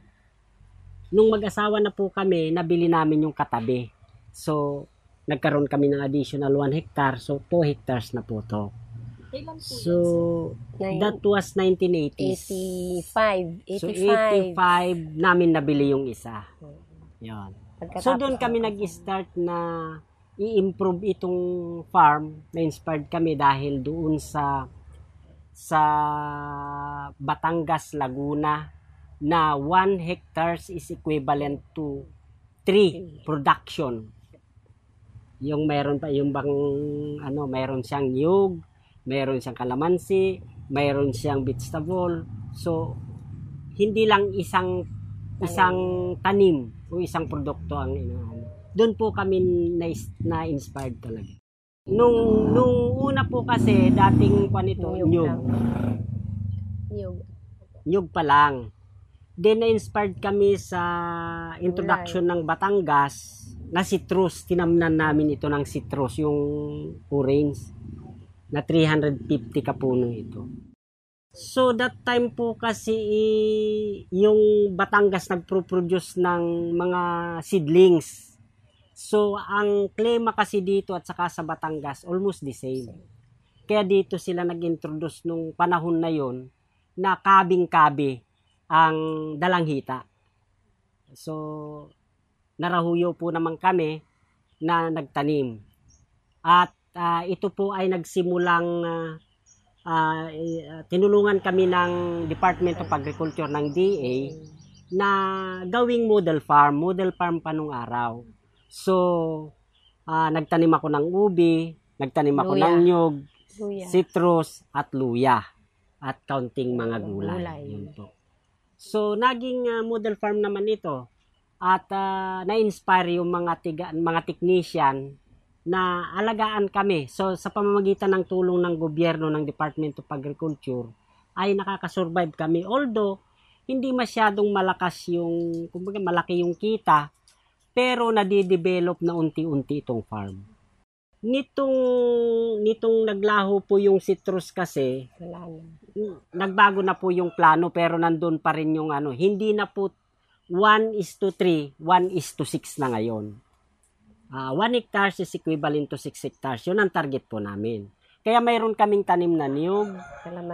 Nung mag-asawa na po kami, nabili namin yung katabi. So, nagkaroon kami ng additional 1 hectare. So, 2 hectares na po to. So, that was 1980s. 85. So, 85 namin nabili yung isa. Yun. So, doon kami nag-start na i-improve itong farm. Na-inspired kami dahil doon sa Batangas, Laguna, na 1 hectares is equivalent to 3 production. Yung meron pa yung meron siyang niyog, meron siyang kalamansi, meron siyang vegetable. So hindi lang isang tanim o isang produkto ang doon po kami na-inspired talaga. Nung una po kasi dating niyog pa lang. Then na-inspired kami sa introduction ng Batangas na citrus. Tinamnan namin ito ng citrus, yung orange na 350 kapuno ito. So that time po kasi yung Batangas nagpo-produce ng mga seedlings. So ang klima kasi dito at saka sa Batangas almost the same. Kaya dito sila nag-introduce nung panahon na yon na kabing-kabi ang dalanghita. So, narahuyo po naman kami na nagtanim. At ito po ay nagsimulang tinulungan kami ng Department of Agriculture ng DA na gawing model farm pa nung araw. So, nagtanim ako ng ubi, nagtanim ako ng nyog, citrus at luya at kaunting mga gulay. Yun po. So, naging model farm naman ito at na-inspire yung mga technician na alagaan kami. So, sa pamamagitan ng tulong ng gobyerno ng Department of Agriculture ay nakakasurvive kami. Although, hindi masyadong malakas yung, kumbaga malaki yung kita, pero nadidevelop na unti-unti itong farm. Nitong naglaho po yung citrus kasi, nagbago na po yung plano pero nandun pa rin yung hindi na po 1:3, 1:6 na ngayon. 1 hectares is equivalent to 6 hectares. Yun ang target po namin. Kaya mayroon kaming tanim na niyog,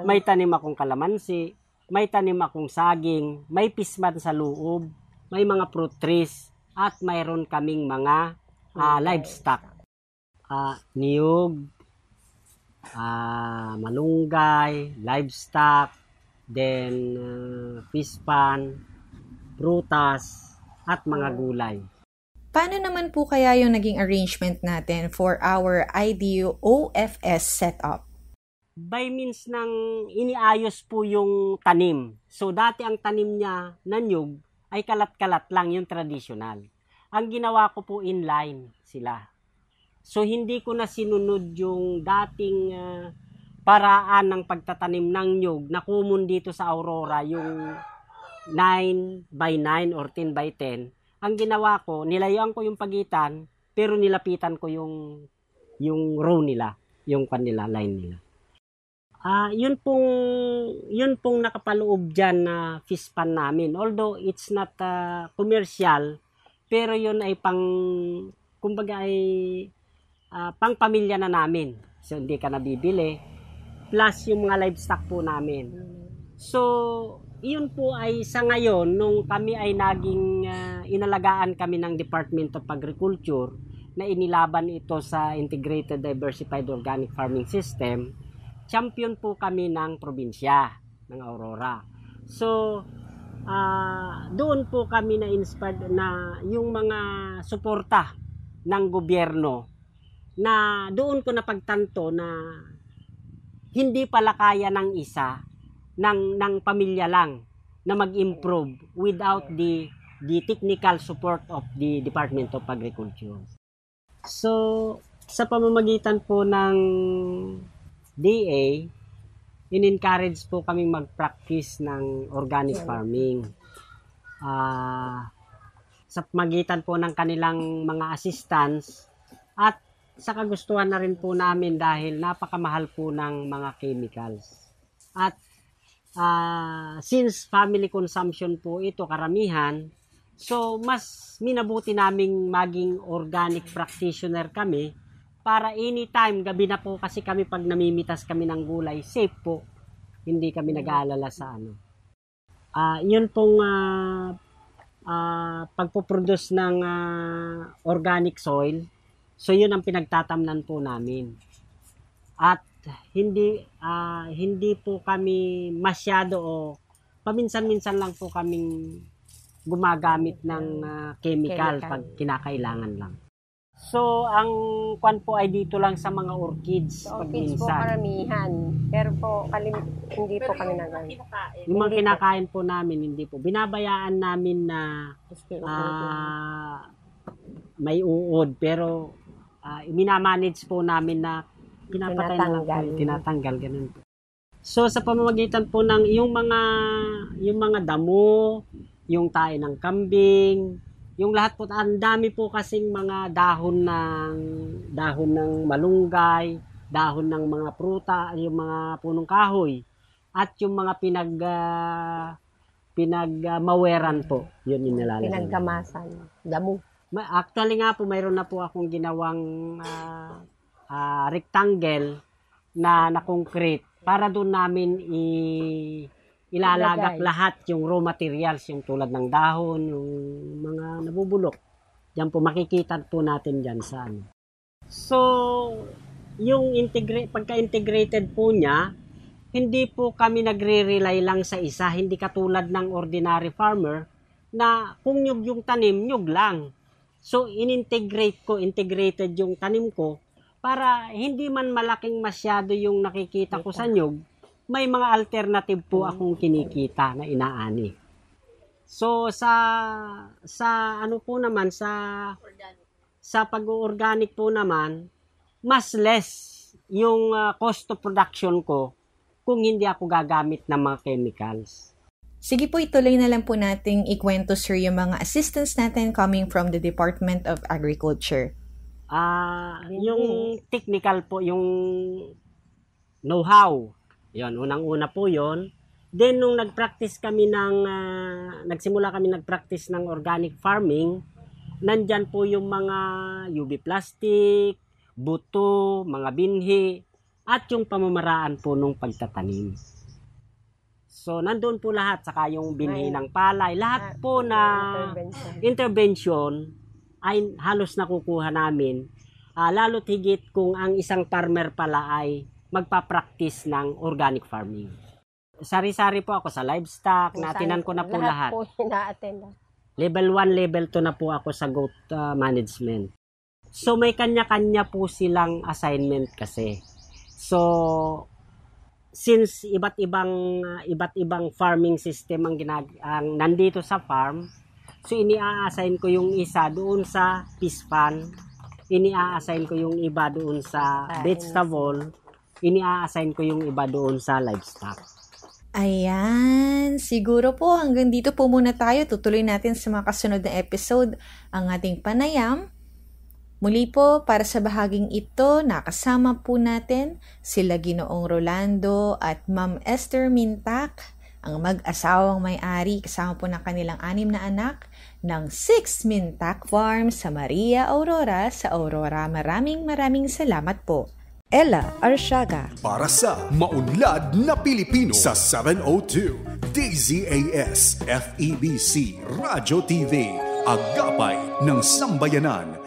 may tanim akong kalamansi, may tanim akong saging, may pisman sa loob, may mga fruit trees, at mayroon kaming mga livestock. Niyog, malunggay, livestock, then fish pan, prutas, at mga gulay. Paano naman po kaya yung naging arrangement natin for our IDOFS setup? By means ng iniayos po yung tanim. So dati ang tanim niya na niyog ay kalat-kalat lang yung traditional. Ang ginawa ko po inline sila. So hindi ko na sinunod yung dating paraan ng pagtatanim ng nyug na common dito sa Aurora, yung 9 by 9 or 10 by 10. ang ginawa ko, nilayuan ko yung pagitan, pero nilapitan ko yung row nila, yung kanila, line nila. Yun pong nakapaloob dyan na fish pan namin. Although it's not commercial, pero yun ay kumbaga ay pang pamilya na namin. So hindi ka nabibili. Plus yung mga livestock po namin. So yun po ay sa ngayon, nung kami ay naging inalagaan kami ng Department of Agriculture na inilaban ito sa Integrated Diversified Organic Farming System, champion po kami ng probinsya ng Aurora. So, doon po kami na-inspired na yung mga suporta ng gobyerno na doon ko napagtanto na hindi pala kaya ng isa, ng pamilya lang na mag-improve without the technical support of the Department of Agriculture. So, sa pamamagitan po ng DA, in-encourage po kami mag-practice ng organic farming. Sa pamamagitan po ng kanilang mga assistants at sa kagustuhan na rin po namin dahil napakamahal po ng mga chemicals. At since family consumption po ito karamihan, so mas minabuti naming maging organic practitioner kami para anytime, gabi na po kasi kami pag namimitas kami ng gulay, safe po. Hindi kami nag-aalala sa ano. Yun pong pagpuproduce ng organic soil, so yun ang pinagtatamnan po namin. At hindi po kami masyado o paminsan-minsan lang po kaming gumagamit ng chemical pag kinakailangan lang. So, ang kwan po ay dito lang sa mga orchids. Orchids po karamihan. Pero po, hindi po kami nagamit. Yung mga kinakain po namin, hindi po. Binabayaan namin na may uod. Pero, minamanage po namin na pinapatay na lang po. Tinatanggal, ganun po. So, sa pamamagitan po ng yung mga damo, yung tae ng kambing, yung lahat po, ang dami po kasing mga dahon ng malunggay, dahon ng mga pruta, yung mga punong kahoy, at yung mga pinagmaweran po, yun yung nilalagay. Pinagkamasan, damo. Actually nga po, mayroon na po akong ginawang rectangle na concrete para doon namin ilalagak lahat yung raw materials, yung tulad ng dahon, yung mga nabubulok. Diyan po, makikita po natin dyan sa ano. So, yung pagka-integrated po niya, hindi po kami nagre-rely lang sa isa, hindi katulad ng ordinary farmer na kung nyug yung tanim, nyug lang. So, integrated yung tanim ko para hindi man malaking masyado yung nakikita ko sa nyug, may mga alternative po akong kinikita na inaani. So sa ano po naman sa pag-organic po naman, mas less yung cost of production ko kung hindi ako gagamit ng mga chemicals. Sige po, ituloy na lang po nating ikwento, sir, yung mga assistance natin coming from the Department of Agriculture. Yung technical po, yung know-how. Yon, unang-una po yon. Then, nung nagsimula kami nagpractice ng organic farming, nandyan po yung mga UV plastic, buto, mga binhi, at yung pamamaraan po nung pagtatanim. So, nandun po lahat, saka yung binhi ng palay, lahat po na intervention ay halos nakukuha namin. Lalo't higit kung ang isang farmer pala ay magpa-practice ng organic farming. Sari-sari po ako sa livestock, naatinan ko na po lahat. Po na-attend. Level 1, level 2 na po ako sa goat management. So may kanya-kanya po silang assignment kasi. So since iba't ibang farming system ang nandito sa farm, so ini-assign ko yung isa doon sa fish pan, ini-assign ko yung iba doon sa vegetable, ini-assign ko yung iba doon sa livestock. Ayan, siguro po hanggang dito po muna tayo. Tutuloy natin sa mga kasunod na episode ang ating panayam. Muli po, para sa bahaging ito, nakasama po natin sila Ginoong Rolando at Ma'am Esther Mintak, ang mag-asawang may-ari kasama po ng kanilang 6 na anak ng 6 Mintak Farm sa Maria Aurora sa Aurora. Maraming salamat po. Ella Arsiaga. Para sa Maunlad na Pilipino sa 702 DZAS FEBC Radio TV, Agapay ng Sambayanan.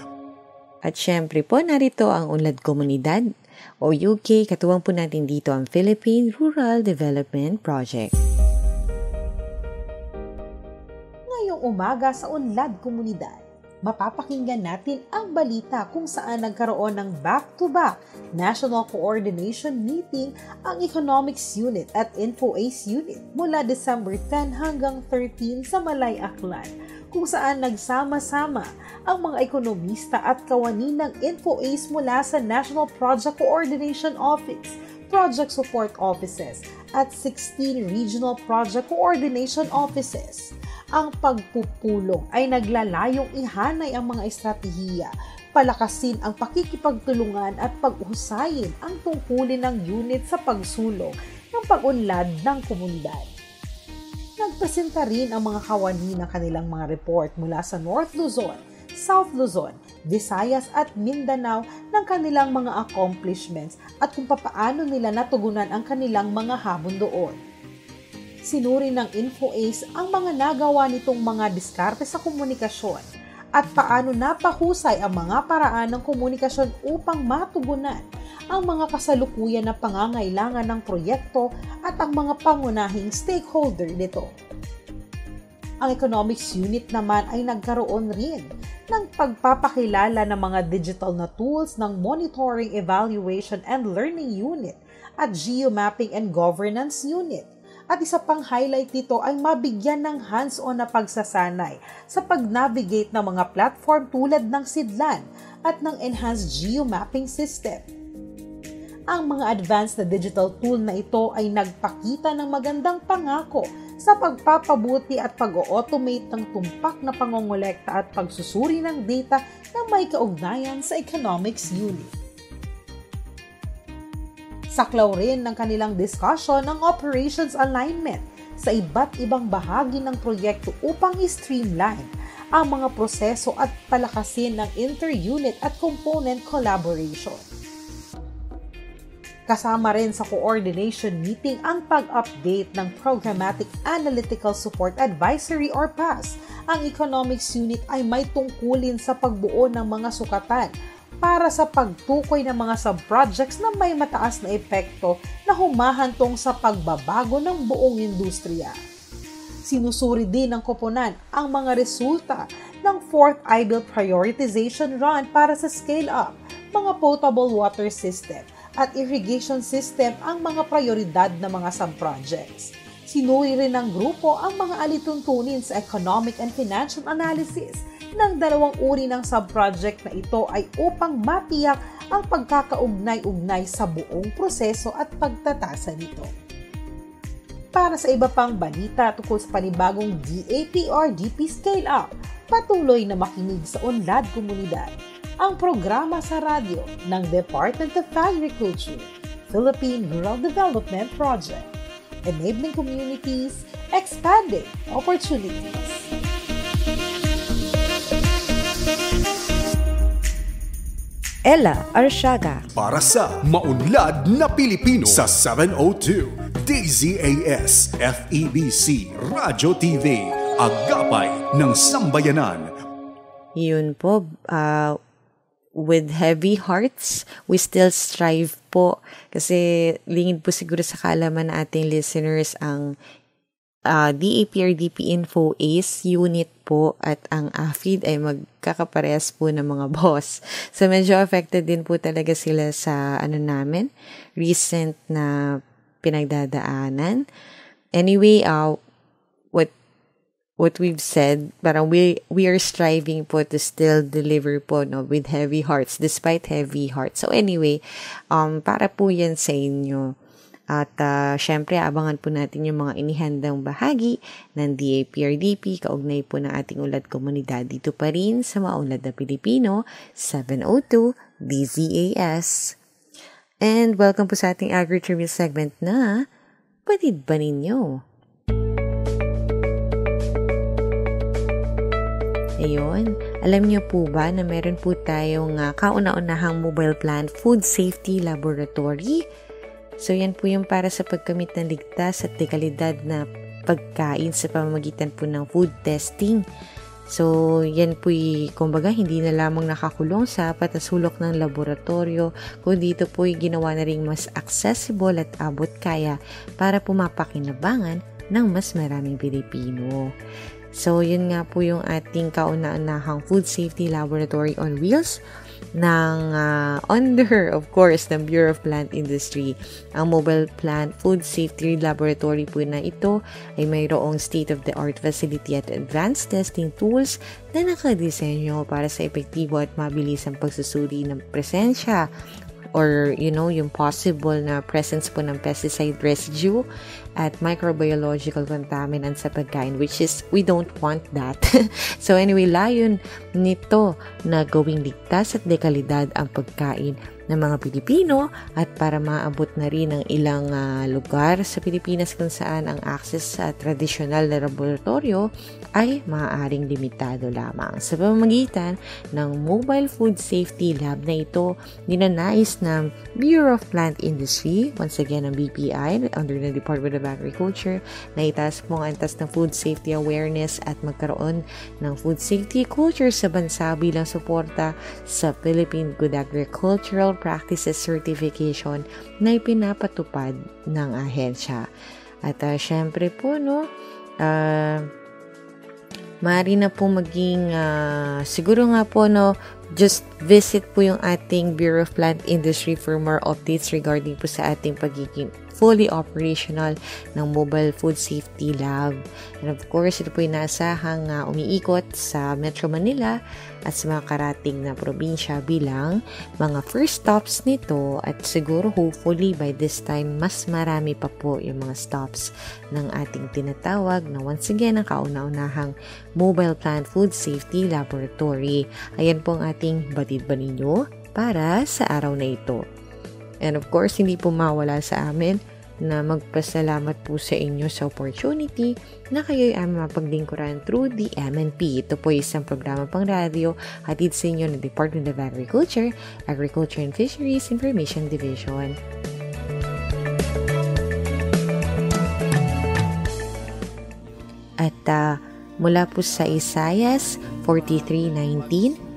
At syempre po, narito ang Unlad Komunidad o UK. Katuwang po natin dito ang Philippine Rural Development Project. Ngayong umaga sa Unlad Komunidad, mapapakinggan natin ang balita kung saan nagkaroon ng back-to-back National Coordination Meeting ang Economics Unit at InfoAce Unit mula December 10 hanggang 13 sa Malay, Aklan, kung saan nagsama-sama ang mga ekonomista at kawani ng InfoAce mula sa National Project Coordination Office, Project Support Offices, at 16 Regional Project Coordination Offices. Ang pagpupulong ay naglalayong ihanay ang mga estratehiya, palakasin ang pakikipagtulungan at paghusayin ang tungkulin ng unit sa pagsulong ng pag-unlad ng komunidad. Nagpresenta rin ang mga kawani ng kanilang mga report mula sa North Luzon, South Luzon, Visayas at Mindanao ng kanilang mga accomplishments at kung papaano nila natugunan ang kanilang mga hamon doon. Sinuri ng InfoAce ang mga nagawa nitong mga diskarte sa komunikasyon at paano napahusay ang mga paraan ng komunikasyon upang matugunan ang mga kasalukuyan na pangangailangan ng proyekto at ang mga pangunahing stakeholder nito. Ang Economics Unit naman ay nagkaroon rin ng pagpapakilala ng mga digital na tools ng Monitoring, Evaluation and Learning Unit at Geomapping and Governance Unit. At isa pang highlight dito ay mabigyan ng hands-on na pagsasanay sa pag-navigate ng mga platform tulad ng Sidlan at ng Enhanced Geomapping System. Ang mga advanced na digital tool na ito ay nagpakita ng magandang pangako sa pagpapabuti at pag-automate ng tumpak na pangongolekta at pagsusuri ng data na may kaugnayan sa Economics Unit. Saklaw rin ng kanilang discussion ng operations alignment sa iba't ibang bahagi ng proyekto upang i-streamline ang mga proseso at palakasin ng inter-unit at component collaboration. Kasama rin sa coordination meeting ang pag-update ng Programmatic Analytical Support Advisory or PAS. Ang Economics Unit ay may tungkulin sa pagbuo ng mga sukatan para sa pagtukoy ng mga sub-projects na may mataas na epekto na humahantong sa pagbabago ng buong industriya. Sinusuri din ng koponan ang mga resulta ng 4th IBIL Prioritization Run para sa scale-up, mga potable water system at irrigation system ang mga prioridad na mga sub-projects. Sinuri rin ng grupo ang mga alituntunin sa economic and financial analysis ng dalawang uri ng sub-project na ito ay upang matiyak ang pagkakaugnay-ugnay sa buong proseso at pagtatasa nito. Para sa iba pang balita tungkol sa panibagong DAPRDP Scale-Up, patuloy na makinig sa Unlad Komunidad, ang programa sa radyo ng Department of Agriculture, Philippine Rural Development Project, enabling communities, expanding opportunities. Ella Arsiaga. Para sa Maunlad na Pilipino sa 702 DZAS FEBC Radio TV, Agapay ng Sambayanan. Yun po, with heavy hearts, we still strive po. Kasi lingid po siguro sa kaalaman ng ating listeners ang DAPRDP InfoAce unit po at ang AFID ay magkakaparehas po ng mga boss. So medyo affected din po talaga sila sa recent na pinagdadaanan. Anyway, what we've said, parang we are striving po to still deliver po with heavy hearts, despite heavy hearts. So anyway, para po yan sa inyo. At syempre, abangan po natin yung mga inihandang bahagi ng DAPRDP kaugnay po ng ating Unlad Komunidad dito pa rin sa Maunlad na Pilipino, 702 DZAS. And welcome po sa ating agri-trivia segment na Batid ba ninyo? Ayun, alam niyo po ba na meron po tayong kauna-unahang mobile plant food safety laboratory? So yan po yung para sa pagkamit ng ligtas at dekalidad na pagkain sa pamamagitan po ng food testing. So yan po kumbaga hindi na lamang nakakulong sa apat na sulok ng laboratorio, kundi ito po ginawa na ring mas accessible at abot kaya para pumapakinabangan ng mas maraming Pilipino. So yun nga po yung ating kauna-unahang food safety laboratory on wheels ng under, of course, ng Bureau of Plant Industry. Ang Mobile Plant Food Safety Laboratory po na ito ay mayroong state-of-the-art facility at advanced testing tools na nakadesenyo para sa epektibo at mabilisang pagsusuri ng presensya or yung possible na presence po ng pesticide residue at microbiological contaminants sa pagkain, which is we don't want that. So anyway, layon nito na gawing ligtas at dekalidad ang pagkain ng mga Pilipino at para maabot na rin ang ilang lugar sa Pilipinas kung saan ang access sa tradisyonal na laboratorio ay maaaring limitado lamang. Sa pamamagitan ng Mobile Food Safety Lab na ito, ninanais ng Bureau of Plant Industry, once again ang BPI under the Department of Agriculture, na itaas po ang antas ng food safety awareness at magkaroon ng food safety culture sa bansa bilang suporta sa Philippine Good Agricultural Practices Certification na ipinapatupad ng ahensya. At syempre po, maaari na po maging siguro nga po just visit po yung ating Bureau of Plant Industry for more updates regarding po sa ating pagiging fully operational ng Mobile Food Safety Lab. And of course, ito po yung naasahang umiikot sa Metro Manila at sa mga karating na probinsya bilang mga first stops nito at siguro hopefully by this time mas marami pa po yung mga stops ng ating tinatawag na once again ang kauna-unahang Mobile Plant Food Safety Laboratory. Ayan po ang ating batid ba ninyo para sa araw na ito. And of course, hindi po mawala sa amin na magpasalamat po sa inyo sa opportunity na kayo'y aming mapaglingkuran through the MNP. Ito po isang programa pang radyo hatid sa inyo ng Department of Agriculture, Agriculture and Fisheries Information Division. At mula po sa Isaias 43:19,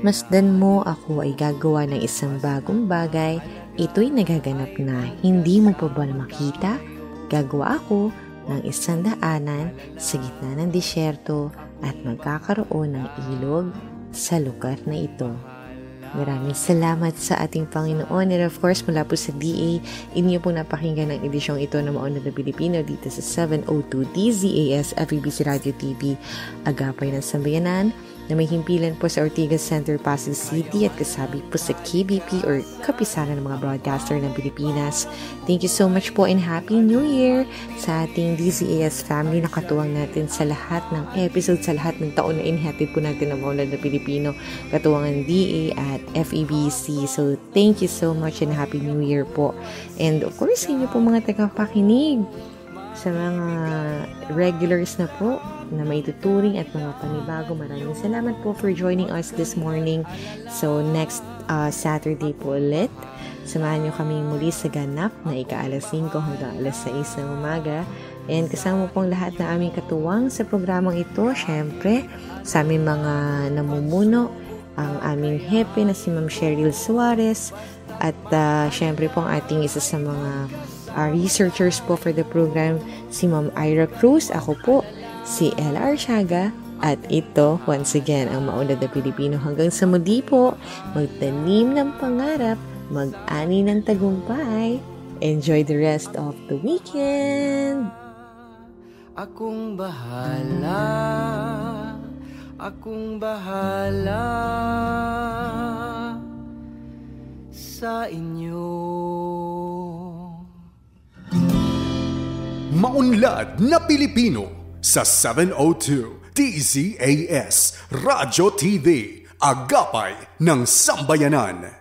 masdan mo ako ay gagawa ng isang bagong bagay, ito'y nagaganap na, hindi mo pa ba makita? Gagawa ako ng isang daanan sa gitna ng disyerto at magkakaroon ng ilog sa lugar na ito. Maraming salamat sa ating Panginoon. And of course, mula po sa DA, inyo pong napakinggan ang edisyong ito na Maunlad na Pilipino dito sa 702 DZAS FEBC Radio TV, Agapay ng Sambayanan, na may himpilan po sa Ortigas Center, Pasig City at kasabi po sa KBP or Kapisanan ng mga Broadcaster ng Pilipinas. Thank you so much po and Happy New Year sa ating DZAS family. Nakatuwang natin sa lahat ng episode, sa lahat ng taon na inhatid po natin ng Maunlad na Pilipino, katuwangan DA at FEBC. So thank you so much and Happy New Year po. And of course, sa inyo po mga tagapakinig, sa mga regulars na po na may tuturing at mga panibago, maraming salamat po for joining us this morning. So next Saturday po ulit, samahan nyo kami muli sa ganap na ika-alas 5 hanggang alas 6 ng umaga. And kasama pong lahat na aming katuwang sa programang ito, syempre sa aming mga namumuno, ang aming hepe na si Ma'am Cheryl Suarez at syempre po ang ating isa sa mga researchers po for the program, si Ma'am Ira Cruz, ako po, si LR Siaga, at ito, once again, ang Maunlad na Pilipino. Hanggang sa muli po, magtanim ng pangarap, mag-ani ng tagumpay. Enjoy the rest of the weekend! Akong bahala, akong bahala sa inyo. Maunlad na Pilipino sa 702 DZAS Radyo TV, Agapay ng Sambayanan.